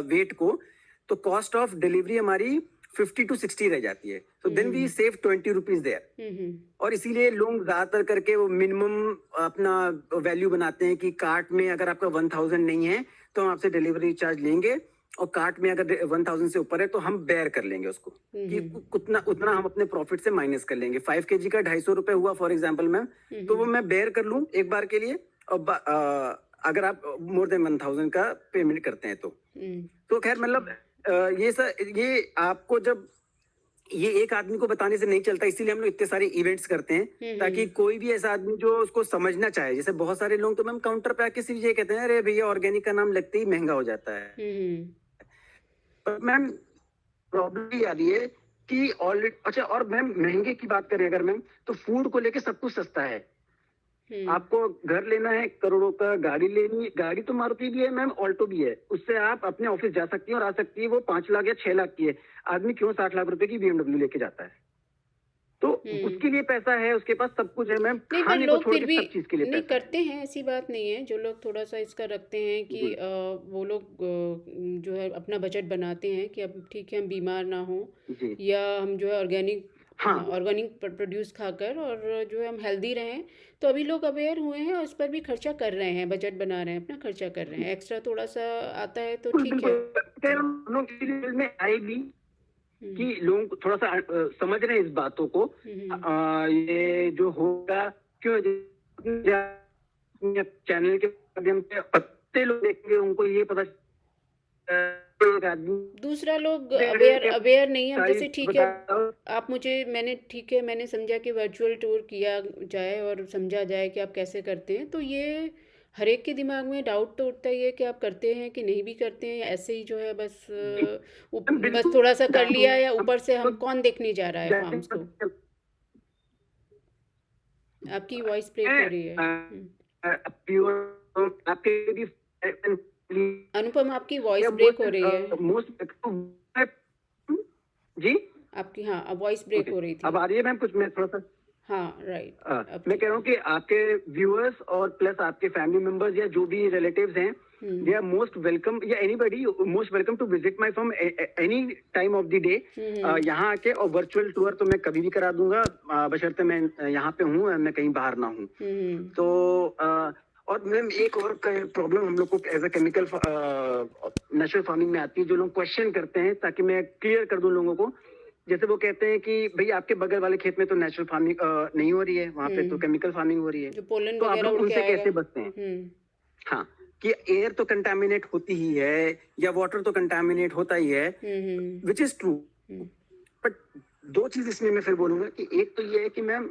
Speaker 2: वेट को, तो कॉस्ट ऑफ डिलीवरी हमारी 50 to 60 रह जाती है। तो then we save 20 rupees there. और इसीलिए लोग ज्यादातर करके वो मिनिमम अपना वैल्यू बनाते हैं कि कार्ट में अगर आपका 1000 नहीं है तो हम आपसे डिलीवरी चार्ज लेंगे, और कार्ट में अगर 1000 से ऊपर है तो हम बेयर कर लेंगे उसको, कि उतना उतना हम अपने प्रॉफिट से माइनस कर लेंगे। 5 kg का 250 रुपए हुआ फॉर एग्जाम्पल मैम, तो वो मैं बेयर कर लूँ एक बार के लिए। और अगर आप मोर देन 1000 का पेमेंट करते हैं तो खैर मतलब ये आपको जब ये एक आदमी को बताने से नहीं चलता, इसीलिए हम लोग इतने सारे इवेंट्स करते हैं ताकि कोई भी ऐसा आदमी जो उसको समझना चाहे। जैसे बहुत सारे लोग तो मैम काउंटर पे आके सिर्फ ये कहते हैं, अरे भैया ऑर्गेनिक का नाम लगते ही महंगा हो जाता है। पर मैम प्रॉब्लम ये आ रही है कि ऑलरेडी, अच्छा और मैम महंगे की बात करें अगर मैम, तो फूड को लेके सब कुछ सस्ता है। आपको घर लेना है करोड़ों का, गाड़ी लेनी, गाड़ी तो मारुति भी है मैम, ऑल्टो भी है, उससे आप अपने ऑफिस जा सकती हैं और आ सकती है। वो 5 लाख या 6 लाख की है, आदमी क्यों 60 लाख रुपए की BMW लेके जाता है? तो उसके लिए पैसा है, उसके पास सब कुछ है मैम,
Speaker 1: नहीं, पर
Speaker 2: खाने को
Speaker 1: लोग
Speaker 2: छोड़
Speaker 1: फिर
Speaker 2: के
Speaker 1: भी
Speaker 2: सब चीज के लिए
Speaker 1: नहीं
Speaker 2: पैसा है।
Speaker 1: करते हैं, ऐसी बात नहीं है। जो लोग थोड़ा सा इसका रखते हैं कि
Speaker 2: जी
Speaker 1: वो लोग जो है अपना बजट बनाते हैं कि अब ठीक है हम बीमार ना हो,
Speaker 2: जी
Speaker 1: या हम जो है ऑर्गेनिक,
Speaker 2: हाँ
Speaker 1: हाँ ऑर्गेनिक प्रोड्यूस खाकर और जो है हम हेल्दी रहें। तो अभी लोग अवेयर हुए हैं और इस पर भी खर्चा कर रहे हैं, बजट बना रहे हैं, अपना खर्चा कर रहे हैं। एक्स्ट्रा थोड़ा सा आता है तो
Speaker 2: बिल्कुल
Speaker 1: ठीक
Speaker 2: बिल्कुल।
Speaker 1: है।
Speaker 2: कह रहा हूँ, हम लोग की फील्ड में आएगी कि लोगों को थोड़ा सा समझ रहे हैं इस बातों को। ये जो होगा क्यों चैनल के माध्यम से पत्ते लोग देखेंगे, उनको ये पता एक आदमी
Speaker 1: दूसरा लोग अवेयर अवेयर नहीं है। अब
Speaker 2: सारी
Speaker 1: जैसे ठीक है,
Speaker 2: बताओ।
Speaker 1: आप मुझे, मैंने ठीक है मैंने समझा कि वर्चुअल टूर किया जाए और समझा जाए कि आप कैसे करते हैं, तो ये हर एक के दिमाग में डाउट तो उठता ही है कि आप करते हैं कि नहीं भी करते हैं, या ऐसे ही जो है बस बस
Speaker 2: बिल्कुल
Speaker 1: थोड़ा सा कर लिया, या ऊपर से हम कौन देखने जा रहा है फार्म्स को। आपकी वॉइस ब्रेक हो रही है।
Speaker 2: आपके भी
Speaker 1: अनुपम, आपकी वॉइस ब्रेक हो रही है।
Speaker 2: मोस्ट जी
Speaker 1: आपकी, हाँ अब वॉइस ब्रेक हो रही
Speaker 2: अब
Speaker 1: थी।
Speaker 2: आ रही है मैम कुछ, मैं थोड़ा सा
Speaker 1: हाँ राइट, अब
Speaker 2: मैं
Speaker 1: ठीक
Speaker 2: कह रहा
Speaker 1: है।
Speaker 2: हूँ कि आपके व्यूअर्स और प्लस आपके फैमिली मेंबर्स या जो भी रिलेटिव्स हैं, दे आर मोस्ट वेलकम, या anybody most welcome to visit my farm any time of the day. यहाँ आके, और वर्चुअल टूर तो मैं कभी भी करा दूंगा, बशर्ते मैं यहाँ पे हूँ, मैं कहीं बाहर ना हूँ। तो और मैम एक और प्रॉब्लम हम लोग को as a chemical natural farming में आती है, जो लोग क्वेश्चन करते हैं, ताकि मैं क्लियर कर दूं लोगों को। जैसे वो कहते हैं कि भाई आपके बगल वाले खेत में तो नेचुरल फार्मिंग नहीं हो रही है, वहां पे तो केमिकल फार्मिंग हो रही है,
Speaker 1: जो पोलन
Speaker 2: तो आप
Speaker 1: वगैरह
Speaker 2: लोग
Speaker 1: उड़ के
Speaker 2: उनसे
Speaker 1: आएगा।
Speaker 2: कैसे बचते हैं? हाँ, कि एयर तो कंटामिनेट होती ही है, या वाटर तो कंटामिनेट होता ही है, विच इज ट्रू। बट दो चीज इसमें मैं फिर बोलूंगा कि एक तो ये है कि मैम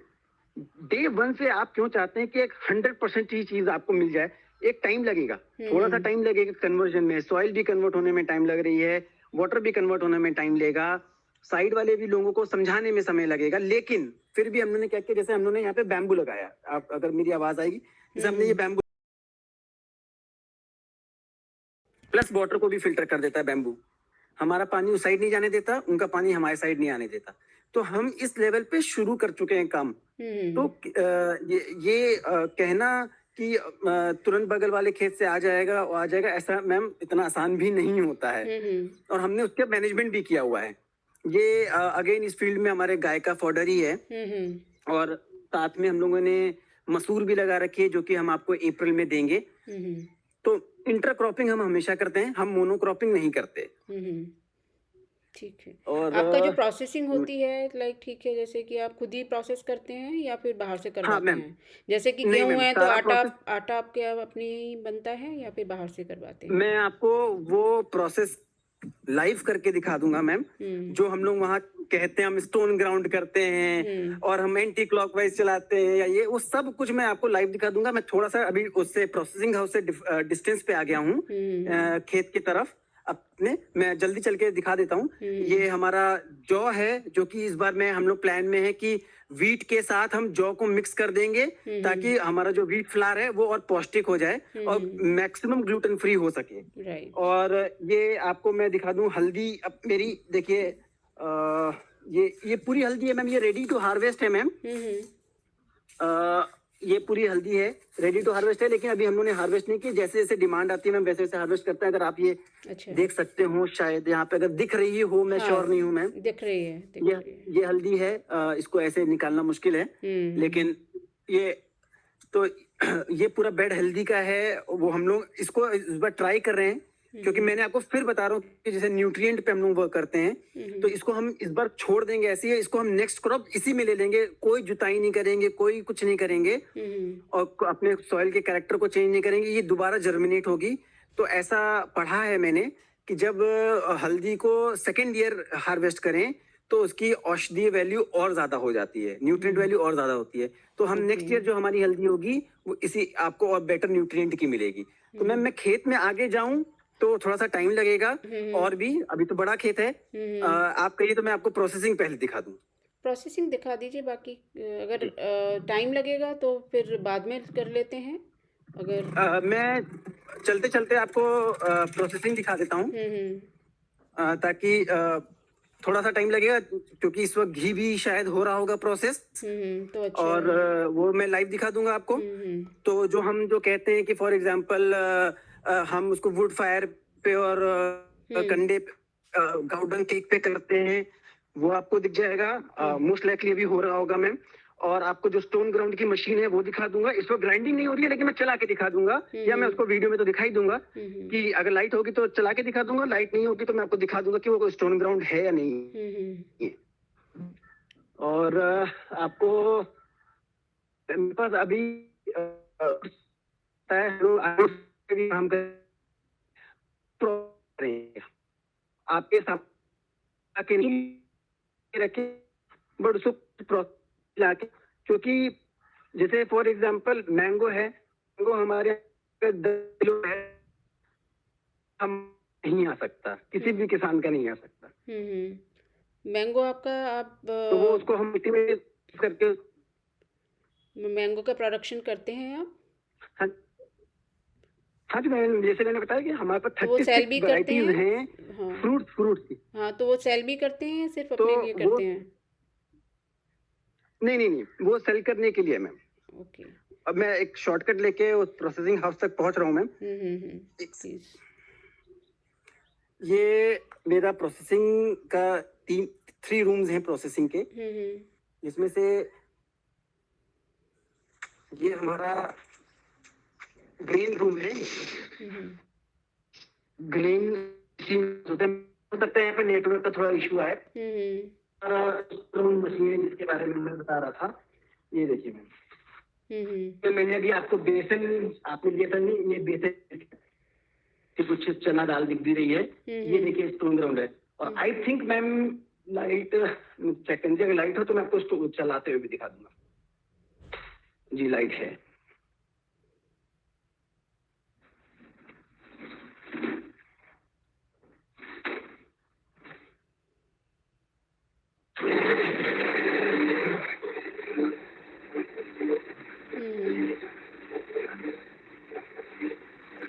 Speaker 2: डे 1 से आप क्यों चाहते हैं कि एक 100% ही चीज आपको मिल जाए? एक टाइम लगेगा, थोड़ा सा टाइम लगेगा कन्वर्जन में, सॉइल भी कन्वर्ट होने में टाइम लग रही है, वाटर भी कन्वर्ट होने में टाइम लेगा, साइड वाले भी लोगों को समझाने में समय लगेगा। लेकिन फिर भी हम लोगों ने क्या किया, जैसे हम लोगों ने यहाँ पे बैम्बू लगाया, आप अगर मेरी आवाज आएगी, जैसे हमने ये बैम्बू प्लस वाटर को भी फिल्टर कर देता है बैम्बू, हमारा पानी उस साइड नहीं जाने देता, उनका पानी हमारे साइड नहीं आने देता। तो हम इस लेवल पे शुरू कर चुके हैं काम। तो कहना कि तुरंत बगल वाले खेत से आ जाएगा और आ जाएगा, ऐसा मैम इतना आसान भी नहीं होता है। और हमने उसके मैनेजमेंट भी किया हुआ है। ये अगेन इस फील्ड में हमारे गाय का फॉडर ही है, और साथ में हम लोगों ने मसूर भी लगा रखी है, जो कि हम आपको अप्रैल में देंगे। तो इंटरक्रॉपिंग हम हमेशा करते हैं, हम मोनोक्रॉपिंग नहीं करते।
Speaker 1: ठीक है।
Speaker 2: और
Speaker 1: आपका जो प्रोसेसिंग होती है, लाइक ठीक है, जैसे कि आप खुद ही प्रोसेस करते हैं या फिर बाहर से
Speaker 2: हाँ
Speaker 1: करवाते
Speaker 2: मैम,
Speaker 1: हैं? जैसे कि
Speaker 2: नहीं
Speaker 1: गेहूं
Speaker 2: मैम,
Speaker 1: है तो
Speaker 2: सारा
Speaker 1: आटा,
Speaker 2: प्रोसेस
Speaker 1: आटा आपके अपने ही बनता है या फिर बाहर से करवाते हैं?
Speaker 2: मैं आपको वो प्रोसेस लाइव करके दिखा दूंगा मैम। जो हम लोग वहाँ कहते हैं हम स्टोन ग्राउंड करते हैं और हम एंटी क्लॉकवाइज चलाते हैं, या ये वो सब कुछ मैं आपको लाइव दिखा दूंगा। मैं थोड़ा सा अभी उससे प्रोसेसिंग हाउस से डिस्टेंस पे आ गया हूँ, खेत की तरफ अपने, मैं जल्दी चल के दिखा देता हूँ। ये हमारा जौ है, जो कि इस बार में हम लोग प्लान में है कि वीट के साथ हम जौ को मिक्स कर देंगे, ताकि हमारा जो वीट फ्लावर है वो और पौष्टिक हो जाए और मैक्सिमम ग्लूटेन फ्री हो सके।
Speaker 1: राइट।
Speaker 2: और ये आपको मैं दिखा दूं हल्दी, अब मेरी देखिए, ये पूरी हल्दी है मैम, ये रेडी टू हार्वेस्ट है मैम। ये पूरी हल्दी है, रेडी टू हार्वेस्ट है, लेकिन अभी हम लोगों ने हार्वेस्ट नहीं की। जैसे जैसे डिमांड आती है मैम, वैसे वैसे हार्वेस्ट करते हैं। अगर आप ये
Speaker 1: अच्छा,
Speaker 2: देख सकते हो, शायद यहाँ पे अगर दिख रही हो, मैं
Speaker 1: हाँ
Speaker 2: श्योर नहीं हूँ मैम।
Speaker 1: दिख रही है, दिख
Speaker 2: ये
Speaker 1: रही है।
Speaker 2: ये हल्दी है, इसको ऐसे निकालना मुश्किल है, लेकिन ये तो ये पूरा बेड हल्दी का है। वो हम लोग इसको इस बार ट्राई कर रहे हैं क्योंकि मैंने आपको फिर बता रहा हूँ कि जैसे न्यूट्रिएंट पे हम लोग वर्क करते हैं, तो इसको हम इस बार छोड़ देंगे ऐसे ही, इसको हम नेक्स्ट क्रॉप इसी में ले लेंगे, कोई जुताई नहीं करेंगे, कोई कुछ नहीं करेंगे और अपने सॉइल के कैरेक्टर को चेंज नहीं करेंगे, ये दोबारा जर्मिनेट होगी। तो ऐसा पढ़ा है मैंने कि जब हल्दी को सेकेंड ईयर हार्वेस्ट करें तो उसकी औषधीय वैल्यू और ज्यादा हो जाती है, न्यूट्रिएंट वैल्यू और ज्यादा होती है। तो हम नेक्स्ट ईयर जो हमारी हल्दी होगी वो इसी आपको और बेटर न्यूट्रिएंट की मिलेगी। तो मैं खेत में आगे जाऊं तो थोड़ा सा टाइम लगेगा, और भी अभी तो बड़ा खेत है। आप कहिए तो मैं आपको प्रोसेसिंग पहले दिखा दूं।
Speaker 1: प्रोसेसिंग दिखा दीजिए, बाकी अगर टाइम लगेगा तो फिर बाद में कर लेते हैं। अगर
Speaker 2: मैं चलते चलते आपको प्रोसेसिंग दिखा देता हूँ, ताकि थोड़ा सा टाइम लगेगा क्योंकि इस वक्त घी भी शायद हो रहा होगा प्रोसेस।
Speaker 1: तो अच्छा
Speaker 2: और वो मैं लाइव दिखा दूंगा आपको। तो जो हम जो कहते हैं कि फॉर एग्जांपल हम उसको वुड फायर पे और कंडे गाउडन केक पे करते हैं, वो आपको दिख जाएगा। मोस्ट लाइकली अभी हो रहा होगा मैम। और आपको जो स्टोन ग्राउंड की मशीन है वो दिखा दूंगा। इस वक्त ग्राइंडिंग नहीं हो रही है लेकिन मैं चला के दिखा दूंगा, या मैं उसको वीडियो में तो दिखाई दूंगा कि अगर लाइट होगी तो चला के दिखा दूंगा, लाइट नहीं होगी तो मैं आपको दिखा दूंगा कि वो स्टोन ग्राउंड है या नहीं। और आपको मेरे पास अभी हम आपके साथ आके रखे बट उसको लाके, क्योंकि जैसे फॉर एग्जांपल मैंगो है, मैंगो हमारे 10 किलो है, हम नहीं आ सकता, किसी भी किसान का नहीं आ सकता।
Speaker 1: मैंगो आपका आप
Speaker 2: तो वो उसको हम मिट्टी में करके
Speaker 1: मैंगो का प्रोडक्शन करते हैं आप?
Speaker 2: हाँ हाँ जी, मैं जैसे मैंने बताया कि हमारे पास
Speaker 1: तो वो सेल
Speaker 2: 36
Speaker 1: भी करते
Speaker 2: वैरायटीज
Speaker 1: हैं?
Speaker 2: हैं
Speaker 1: हाँ
Speaker 2: फ्रूट की।
Speaker 1: हाँ, तो वो सेल भी करते हैं, सिर्फ
Speaker 2: तो
Speaker 1: अपने लिए
Speaker 2: वो
Speaker 1: करते हैं?
Speaker 2: नहीं, वो सेल करने के लिए मैम।
Speaker 1: ओके।
Speaker 2: अब मैं एक शॉर्टकट लेके उस प्रोसेसिंग हाउस तक पहुंच रहा हूँ मैम।
Speaker 1: प्लीज।
Speaker 2: ये मेरा प्रोसेसिंग का 3 रूम्स हैं प्रोसेसिंग के, जिसमें से ये हमारा ग्रेन रूम है। ग्रेन होता है, यहाँ पे नेटवर्क का थोड़ा इशू है। मशीन जिसके बारे में मैं बता रहा था, ये देखिए मैम। तो मैंने अभी आपको बेसन, आपने बेसन नहीं, ये बेसन कि कुछ चना दाल दिख भी रही है। ये देखिए स्टोन ग्राउंड है। और I think ma'am light check करिए, अगर लाइट हो तो मैं आपको चलाते हुए भी दिखा दूंगा। जी लाइट है।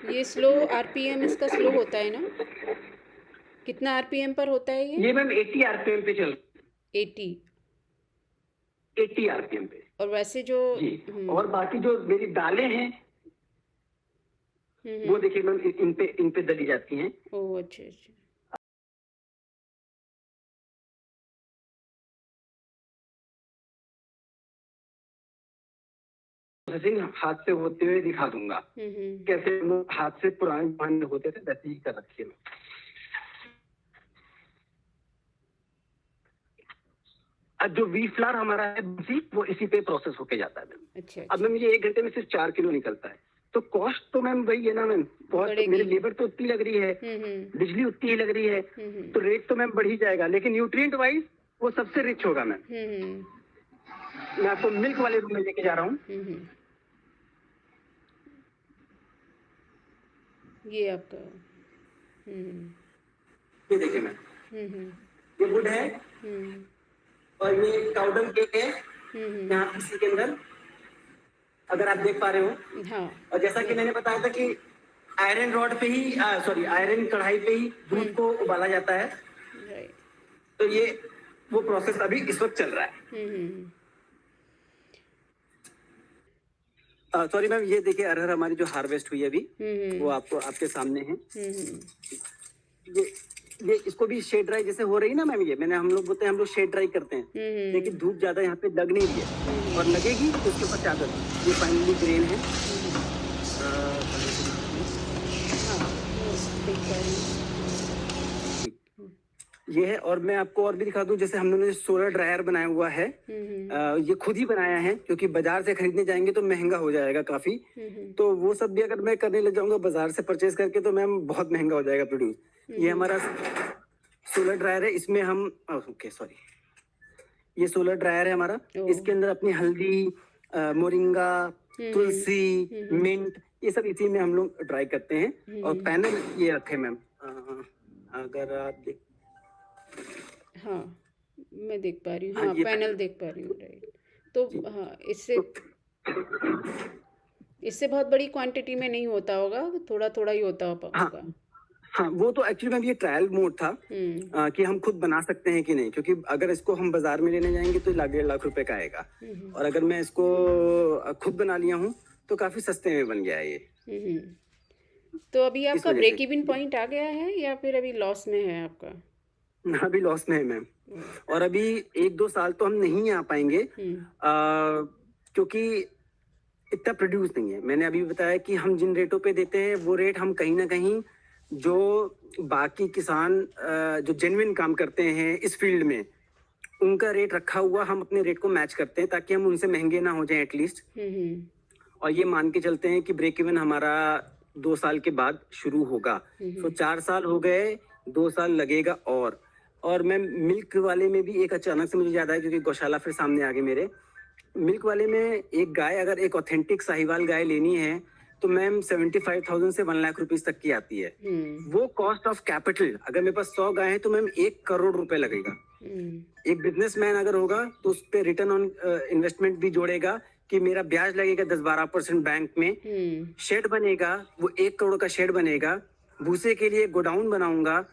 Speaker 1: ये स्लो आरपीएम इसका स्लो होता है ना? कितना आरपीएम पर होता है ये?
Speaker 2: ये मैम 80 आरपीएम पे चल
Speaker 1: 80
Speaker 2: आरपीएम पे।
Speaker 1: और वैसे जो
Speaker 2: और बाकी जो मेरी दालें हैं वो देखिए मैम इन पे दली जाती हैं।
Speaker 1: ओह अच्छा।
Speaker 2: प्रोसेसिंग हाथ से होते हुए दिखा दूंगा, कैसे वो हाथ से पुराने होते थे वैसे ही कर रखिए। अब जो वी फ्लावर हमारा है वो इसी पे प्रोसेस होके जाता है मैम।
Speaker 1: अच्छा।
Speaker 2: अब मैम ये 1 घंटे में सिर्फ 4 किलो निकलता है। तो कॉस्ट तो मैम वही है ना मैम, कॉस्ट मेरी लेबर तो उतनी लग रही है, बिजली उतनी ही लग रही है, तो रेट तो मैम बढ़ ही जाएगा, लेकिन न्यूट्रिएंट वाइज वो सबसे रिच होगा मैम। मैं आपको मिल्क वाले रूम में लेके जा रहा हूँ।
Speaker 1: ये आपका
Speaker 2: ये देखिए मैम, ये वुड है और ये काउडन केक है यहाँ इसी के अंदर, अगर आप देख पा रहे हो।
Speaker 1: हाँ।
Speaker 2: और जैसा कि मैंने बताया था कि आयरन रॉड पे ही आयरन कढ़ाई पे ही दूध को उबाला जाता है।
Speaker 1: राइट।
Speaker 2: तो ये वो प्रोसेस अभी इस वक्त चल रहा है। सॉरी मैम, ये देखिए अरहर हमारी जो हार्वेस्ट हुई है अभी, वो आपको आपके सामने है। ये इसको भी शेड ड्राई जैसे हो रही है ना मैम, ये मैंने हम लोग बोलते हैं, हम लोग शेड ड्राई करते हैं, लेकिन धूप ज्यादा यहाँ पे लग नहीं रही है और लगेगी तो उसके ऊपर चादर। ये फाइनली ग्रेन है।
Speaker 1: पा रही हूँ।
Speaker 2: ये है, और मैं आपको और भी दिखा दूं, जैसे हम लोगों ने सोलर ड्रायर बनाया हुआ है। ये खुद ही बनाया है, क्योंकि बाजार से खरीदने जाएंगे तो महंगा हो जाएगा काफी। तो वो सब भी अगर मैं करने लग जाऊंगा बाजार से परचेज करके, तो मैम बहुत महंगा हो जाएगा प्रोड्यूस। ये हमारा सोलर ड्रायर है, इसमें हम ओके सॉरी, ये सोलर ड्रायर है हमारा। इसके अंदर अपनी हल्दी, मोरिंगा, तुलसी, मिंट, ये सब इसी में हम लोग ड्राई करते हैं। और पैनल ये रखे मैम, अगर आप देख,
Speaker 1: हाँ मैं देख पा रही हूँ।
Speaker 2: हाँ,
Speaker 1: हाँ
Speaker 2: ये
Speaker 1: पैनल देख पा रही हूँ, राइट। तो हाँ, इससे बहुत बड़ी क्वांटिटी में नहीं होता होगा, थोड़ा थोड़ा ही होता
Speaker 2: हाँ
Speaker 1: होगा।
Speaker 2: हाँ, वो तो एक्चुअली मैम ये ट्रायल मोड था कि हम खुद बना सकते हैं कि नहीं, क्योंकि अगर इसको हम बाजार में लेने जाएंगे तो 1.5 रुपए का आएगा, और अगर मैं इसको खुद बना लिया हूँ तो काफी सस्ते में बन गया है ये।
Speaker 1: तो अभी
Speaker 2: इस
Speaker 1: आपका
Speaker 2: वजह
Speaker 1: ब्रेक
Speaker 2: से
Speaker 1: इवन पॉइंट आ गया है या फिर अभी लॉस में है आपका?
Speaker 2: अभी लॉस में है मैम, और अभी 1-2 साल तो हम नहीं आ पाएंगे, क्योंकि इतना प्रोड्यूस नहीं है। मैंने अभी बताया कि हम जिन रेटों पे देते हैं वो रेट हम कहीं ना कहीं, जो बाकी किसान जो जेन्युइन काम करते हैं इस फील्ड में, उनका रेट रखा हुआ हम अपने रेट को मैच करते हैं, ताकि हम उनसे महंगे ना हो जाएं एटलीस्ट। और ये मान के चलते हैं कि ब्रेक इवन हमारा 2 साल के बाद शुरू होगा। तो 4 साल हो गए, 2 साल लगेगा। और मैं मिल्क वाले में भी एक अचानक से मुझे याद आया, क्योंकि गौशाला फिर सामने आ गए मेरे। मिल्क वाले में एक गाय, अगर एक ऑथेंटिक साहिवाल गाय लेनी है तो मैम 75,000 से 1 लाख रुपीस तक की आती है। वो कॉस्ट ऑफ कैपिटल, अगर मेरे पास 100 गाय है तो मैम 1 करोड़ रुपए लगेगा। एक बिजनेसमैन अगर होगा तो उस पर रिटर्न ऑन इन्वेस्टमेंट भी जोड़ेगा, कि मेरा ब्याज लगेगा 10-12% बैंक में, शेड बनेगा, वो 1 करोड़ का शेड बनेगा, भूसे के लिए गोडाउन बनाऊंगा,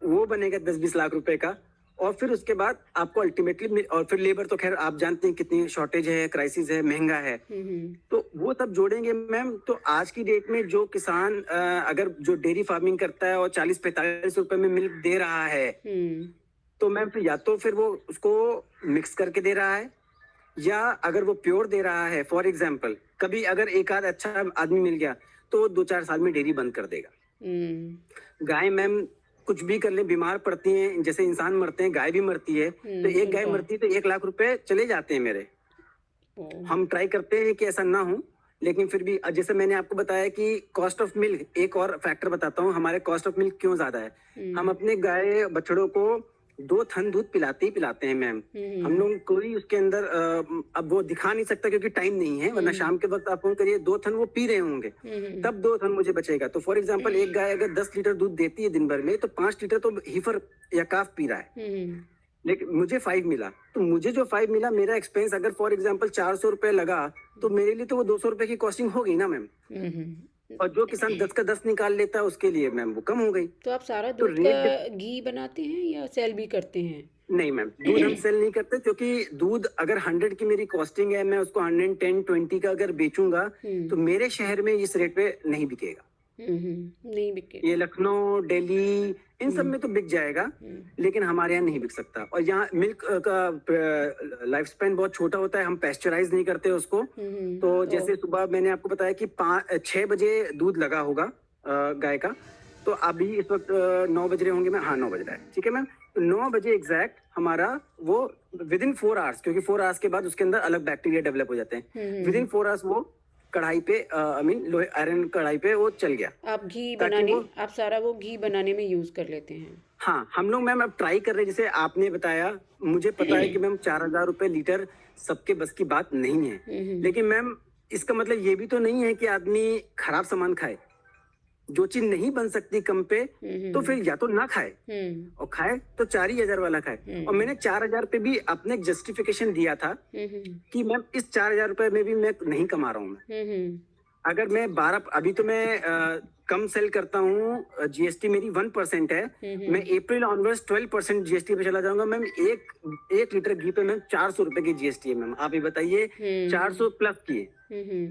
Speaker 2: वो बनेगा 10-20 लाख रुपए का। और फिर उसके बाद आपको अल्टीमेटली, और फिर लेबर तो खैर आप जानते हैं कितनी शॉर्टेज है, क्राइसिस है, महंगा है। तो वो तब जोड़ेंगे मैम। तो आज की डेट में जो किसान अगर जो डेयरी फार्मिंग करता है और 40-45 रुपए में मिल्क दे रहा है, तो मैम फिर या तो फिर वो उसको मिक्स करके दे रहा है, या अगर वो प्योर दे रहा है, फॉर एग्जाम्पल कभी अगर एक आध अच्छा आदमी मिल गया तो 2-4 साल में डेयरी बंद कर देगा। गाय मैम कुछ भी कर ले, बीमार पड़ती हैं, जैसे इंसान मरते हैं गाय भी मरती है। तो एक गाय मरती है तो 1 लाख रुपए चले जाते हैं मेरे। हम ट्राई करते हैं कि ऐसा ना हो, लेकिन फिर भी जैसे मैंने आपको बताया कि कॉस्ट ऑफ मिल्क, एक और फैक्टर बताता हूँ हमारे कॉस्ट ऑफ मिल्क क्यों ज्यादा है। हम अपने गाय बछड़ों को 2 थन दूध पिलाते ही पिलाते हैं मैम। हम लोग कोई उसके अंदर अब वो दिखा नहीं सकता क्योंकि टाइम नहीं है, वरना शाम के वक्त आप फोन करिए 2 थन वो पी रहे होंगे, तब 2 थन मुझे बचेगा। तो फॉर एग्जांपल एक गाय अगर 10 लीटर दूध देती है दिन भर में, तो 5 लीटर तो हीफर या काफ पी रहा है, लेकिन मुझे 5 मिला। तो मुझे जो 5 मिला, मेरा एक्सपेंस अगर फॉर एग्जांपल 400 रुपए लगा, तो मेरे लिए तो वो 200 रुपए की कॉस्टिंग हो गई ना मैम। और जो किसान 10 का 10 निकाल लेता है उसके लिए मैम वो कम हो गई।
Speaker 1: तो आप सारा
Speaker 2: तो
Speaker 1: दूध का घी बनाते हैं या सेल भी करते हैं?
Speaker 2: नहीं मैम, दूध हम सेल नहीं करते, क्योंकि दूध अगर 100 की मेरी कॉस्टिंग है, मैं उसको 110-20 का अगर बेचूंगा तो मेरे शहर में इस रेट पे नहीं बिकेगा।
Speaker 1: नहीं बिकेगा।
Speaker 2: ये लखनऊ, दिल्ली, इन सब में तो बिक जाएगा, लेकिन हमारे यहाँ नहीं बिक सकता। और यहाँ मिल्क का लाइफ स्पैन बहुत छोटा होता है, हम पेस्चराइज नहीं करते उसको। तो जैसे सुबह मैंने आपको बताया कि 6 बजे दूध लगा होगा गाय का, तो अभी इस वक्त 9 बज रहे होंगे मैम। हाँ 9 बज रहा है, ठीक है मैम। तो 9 बजे एग्जैक्ट हमारा वो विदिन 4 आवर्स, क्योंकि 4 आवर्स के बाद उसके अंदर अलग बैक्टीरिया डेवलप हो जाते हैं, विदिन 4 आवर्स वो कढ़ाई पे, आई मीन लोहे आयरन कढ़ाई पे वो चल गया।
Speaker 1: आप घी बनाने, आप सारा वो घी बनाने में यूज कर लेते हैं?
Speaker 2: हाँ, हम लोग मैम अब ट्राई कर रहे हैं। जैसे आपने बताया, मुझे पता है कि मैम 4,000 रुपए लीटर सबके बस की बात नहीं है, लेकिन मैम इसका मतलब ये भी तो नहीं है कि आदमी खराब सामान खाए। जो चीज नहीं बन सकती कम पे, तो फिर या तो ना खाए, और खाए तो 4,000 वाला खाए। और मैंने 4,000 पे भी अपने जस्टिफिकेशन दिया था कि मैम इस 4,000 रुपए में भी मैं नहीं कमा रहा हूँ मैं। अगर मैं 12, अभी तो मैं कम सेल करता हूँ, जीएसटी मेरी 1% है, मैं अप्रैल ऑनवर्ड्स 12% जीएसटी पे चला जाऊंगा मैम। एक लीटर घी पे मैम 400 रुपए की जीएसटी है मैम। आप ये बताइए 400 प्लस की है,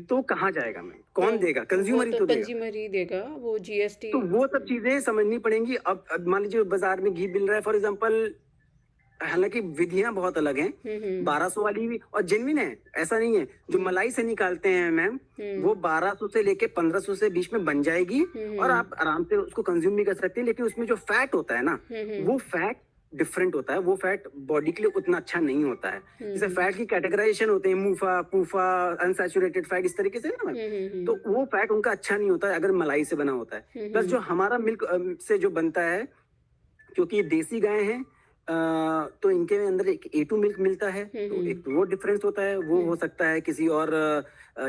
Speaker 2: तो कहाँ जाएगा मैम? कौन देगा? कंज्यूमर ही तो देगा।
Speaker 1: कंज्यूमर ही देगा वो जीएसटी।
Speaker 2: तो वो सब चीजें समझनी पड़ेंगी। अब मान लीजिए बाजार में घी मिल रहा है, फॉर एग्जाम्पल हालांकि विधियां बहुत अलग हैं। 1200 वाली भी और जेन्युइन है, ऐसा नहीं है। जो मलाई से निकालते हैं मैम, वो 1200 से लेके 1500 से बीच में बन जाएगी और आप आराम से उसको कंज्यूम भी कर सकते हैं। लेकिन उसमें जो फैट होता है ना, वो फैट डिफरेंट होता है। वो फैट बॉडी के लिए उतना अच्छा नहीं होता है। जैसे फैट की कैटेगराइजेशन होते हैं, मूफा, पूफा, अनसैचुरेटेड फैट, इस तरीके से ना मैम। तो वो फैट उनका अच्छा नहीं होता है अगर मलाई से बना होता है। प्लस जो हमारा मिल्क से जो बनता है, क्योंकि ये देसी गाय हैं, तो इनके अंदर एक A2 मिल्क मिलता है, तो एक तो वो डिफरेंस होता है। वो हो सकता है किसी और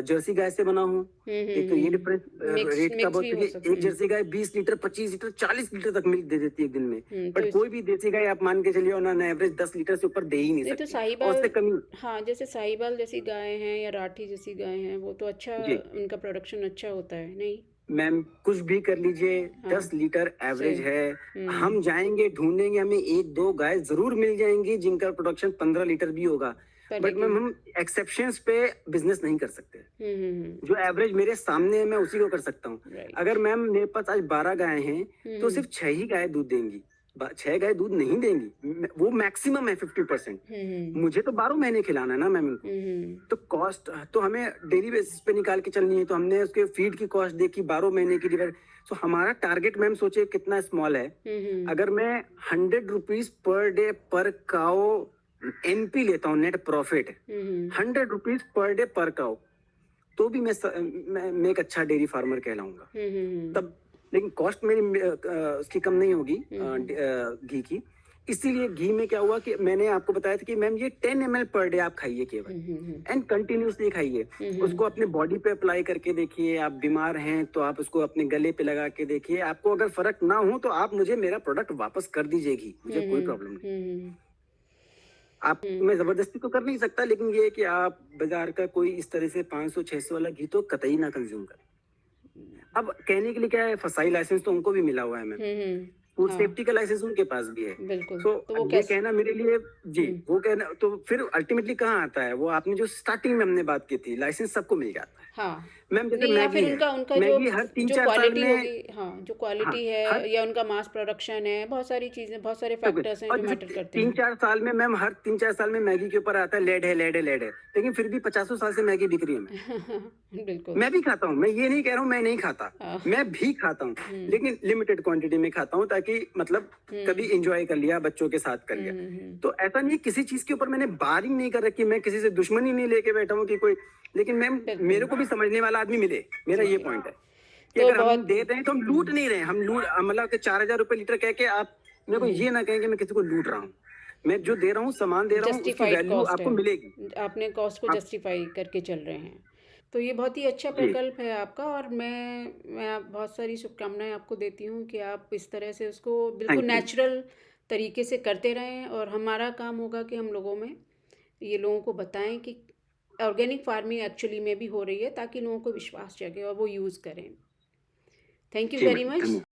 Speaker 2: जर्सी गाय से बना हो। एक तो ये डिफरेंस
Speaker 1: मिक्स
Speaker 2: रेट का
Speaker 1: मिक्स
Speaker 2: बहुत,
Speaker 1: भी हो
Speaker 2: क्योंकि
Speaker 1: सकते
Speaker 2: एक
Speaker 1: हैं।
Speaker 2: जर्सी गाय 20 लीटर, 25 लीटर, 40 लीटर तक मिल्क दे देती है एक दिन में।
Speaker 1: तो
Speaker 2: बट कोई भी देसी गाय आप मान के चलिए ऑन एवरेज 10 लीटर से ऊपर दे ही नहीं
Speaker 1: ये तो
Speaker 2: सकती, और
Speaker 1: साहिबाल,
Speaker 2: उससे कमी।
Speaker 1: हाँ, जैसे साहिबाल जैसी गाय हैं या राठी जैसी गाय हैं, वो तो अच्छा,
Speaker 2: जी
Speaker 1: उनका प्रोडक्शन अच्छा होता है, नहीं?
Speaker 2: मैम, कुछ भी कर लीजिए,
Speaker 1: हाँ,
Speaker 2: 10 लीटर एवरेज
Speaker 1: सही।
Speaker 2: है। हम जाएंगे ढूंढेंगे, हमें एक दो गाय जरूर मिल जाएंगी जिनका प्रोडक्शन 15 लीटर भी होगा।
Speaker 1: पर
Speaker 2: बट मैम
Speaker 1: लेकिन
Speaker 2: हम एक्सेप्शंस पे बिजनेस नहीं कर सकते।
Speaker 1: हम्म,
Speaker 2: जो एवरेज मेरे सामने है मैं उसी को कर सकता हूँ।
Speaker 1: राइट।
Speaker 2: अगर मैम मेरे पास आज 12 गाय हैं, तो सिर्फ 6 ही गाय दूध देंगी। 6 गाय दूध नहीं देंगी, वो मैक्सिमम है 50%। मुझे तो 12 महीने खिलाना है ना मैम इनको। तो कॉस्ट तो हमें डेली बेसिस पे निकाल के चलनी है। तो हमने उसके फीड की कॉस्ट देखी 12 महीने की डिवाइड। तो हमारा टारगेट मैम सोचिए कितना स्मॉल है। अगर मैं 100 रुपीज पर डे पर काओ NP लेता हूँ, net profit 100 rupees per day पर काओ, तो भी मैं एक अच्छा डेयरी फार्मर कहलाऊंगा तब। लेकिन कॉस्ट मेरी उसकी कम नहीं होगी घी की। इसीलिए घी में क्या हुआ कि मैंने आपको बताया था कि मैम ये 10 ml पर डे आप खाइए केवल, एंड कंटिन्यूसली खाइए। उसको अपने बॉडी पे अप्लाई करके देखिए। आप बीमार हैं तो आप उसको अपने गले पे लगा के देखिए। आपको अगर फर्क ना हो तो आप मुझे मेरा प्रोडक्ट वापस कर दीजिए घी, मुझे कोई प्रॉब्लम नहीं। आप मैं जबरदस्ती तो कर नहीं सकता, लेकिन ये है कि आप बाजार का कोई इस तरह से 500-600 वाला घी तो कतई ना कंज्यूम करें। अब कहने के लिए क्या है, फसाई लाइसेंस तो उनको भी मिला हुआ है मैम, फूड
Speaker 1: हाँ,
Speaker 2: सेफ्टी का लाइसेंस उनके पास भी है।
Speaker 1: बिल्कुल।
Speaker 2: तो
Speaker 1: तो वो
Speaker 2: ये
Speaker 1: कैसे?
Speaker 2: कहना मेरे लिए, जी वो कहना तो फिर अल्टीमेटली कहाँ आता है वो, आपने जो स्टार्टिंग में हमने बात की थी, लाइसेंस सबको मिल जाता है
Speaker 1: हाँ,
Speaker 2: मैम। जैसे
Speaker 1: नहीं, या
Speaker 2: मैगी
Speaker 1: फिर
Speaker 2: है,
Speaker 1: उनका उनका
Speaker 2: मैगी हर तीन
Speaker 1: जो
Speaker 2: चार साल
Speaker 1: क्वालिटी
Speaker 2: में,
Speaker 1: होगी, हाँ, जो
Speaker 2: हाँ
Speaker 1: क्वालिटी
Speaker 2: हर,
Speaker 1: है या उनका मास प्रोडक्शन है, बहुत सारी चीज़ें, बहुत सारे
Speaker 2: सब कुछ।
Speaker 1: फैक्टर्स हैं
Speaker 2: और
Speaker 1: जो
Speaker 2: जैसे
Speaker 1: मैटर करते
Speaker 2: तीन
Speaker 1: हैं।
Speaker 2: चार साल में मैम, हर 3-4 साल में मैगी के ऊपर आता है लेड है, लेड है, लेड है। लेकिन फिर भी 50 साल से मैगी बिक रही है मैम।
Speaker 1: बिल्कुल।
Speaker 2: मैं भी खाता हूँ, मैं ये नहीं कह रहा हूँ मैं नहीं खाता,
Speaker 1: हाँ।
Speaker 2: मैं भी खाता हूँ, लेकिन लिमिटेड क्वांटिटी में खाता हूँ, ताकि मतलब कभी एंजॉय कर लिया, बच्चों के साथ कर लिया। तो ऐसा नहीं है किसी चीज के ऊपर मैंने बारिंग नहीं कर रखी, मैं किसी से दुश्मनी नहीं लेके बैठा हूँ कि कोई, लेकिन मैम मेरे को भी समझने वाला आदमी मिले, मेरा ये पॉइंट है कि
Speaker 1: तो
Speaker 2: अगर हम
Speaker 1: बहुत
Speaker 2: दे रहे हैं तो हम लूट नहीं रहे हैं। हम लूट मतलब कि 4,000 रुपए लीटर कह के आप मेरे को ये ना कहें कि मैं किसी को लूट रहा हूँ। मैं जो दे रहा हूँ, सामान दे रहा हूँ, उसकी
Speaker 1: जस्टिफाइड
Speaker 2: वैल्यू
Speaker 1: कॉस्ट
Speaker 2: आपको मिलेगी।
Speaker 1: है, आपने कॉस्ट को
Speaker 2: आप
Speaker 1: जस्टिफाई करके चल रहे हैं। तो ये बहुत ही अच्छा
Speaker 2: जी
Speaker 1: प्रकल्प है आपका, और बहुत सारी शुभकामनाएं आपको देती हूँ कि आप इस तरह से उसको बिल्कुल
Speaker 2: थैंक यू।
Speaker 1: नेचुरल तरीके से करते रहें। और हमारा काम होगा कि हम लोगों में ये लोगों को बताएं कि ऑर्गेनिक फार्मिंग एक्चुअली में भी हो रही है, ताकि लोगों को विश्वास जगे और वो यूज़ करें। थैंक यू
Speaker 2: जी
Speaker 1: वेरी
Speaker 2: मैडम,
Speaker 1: मच।
Speaker 2: धन्यवाद।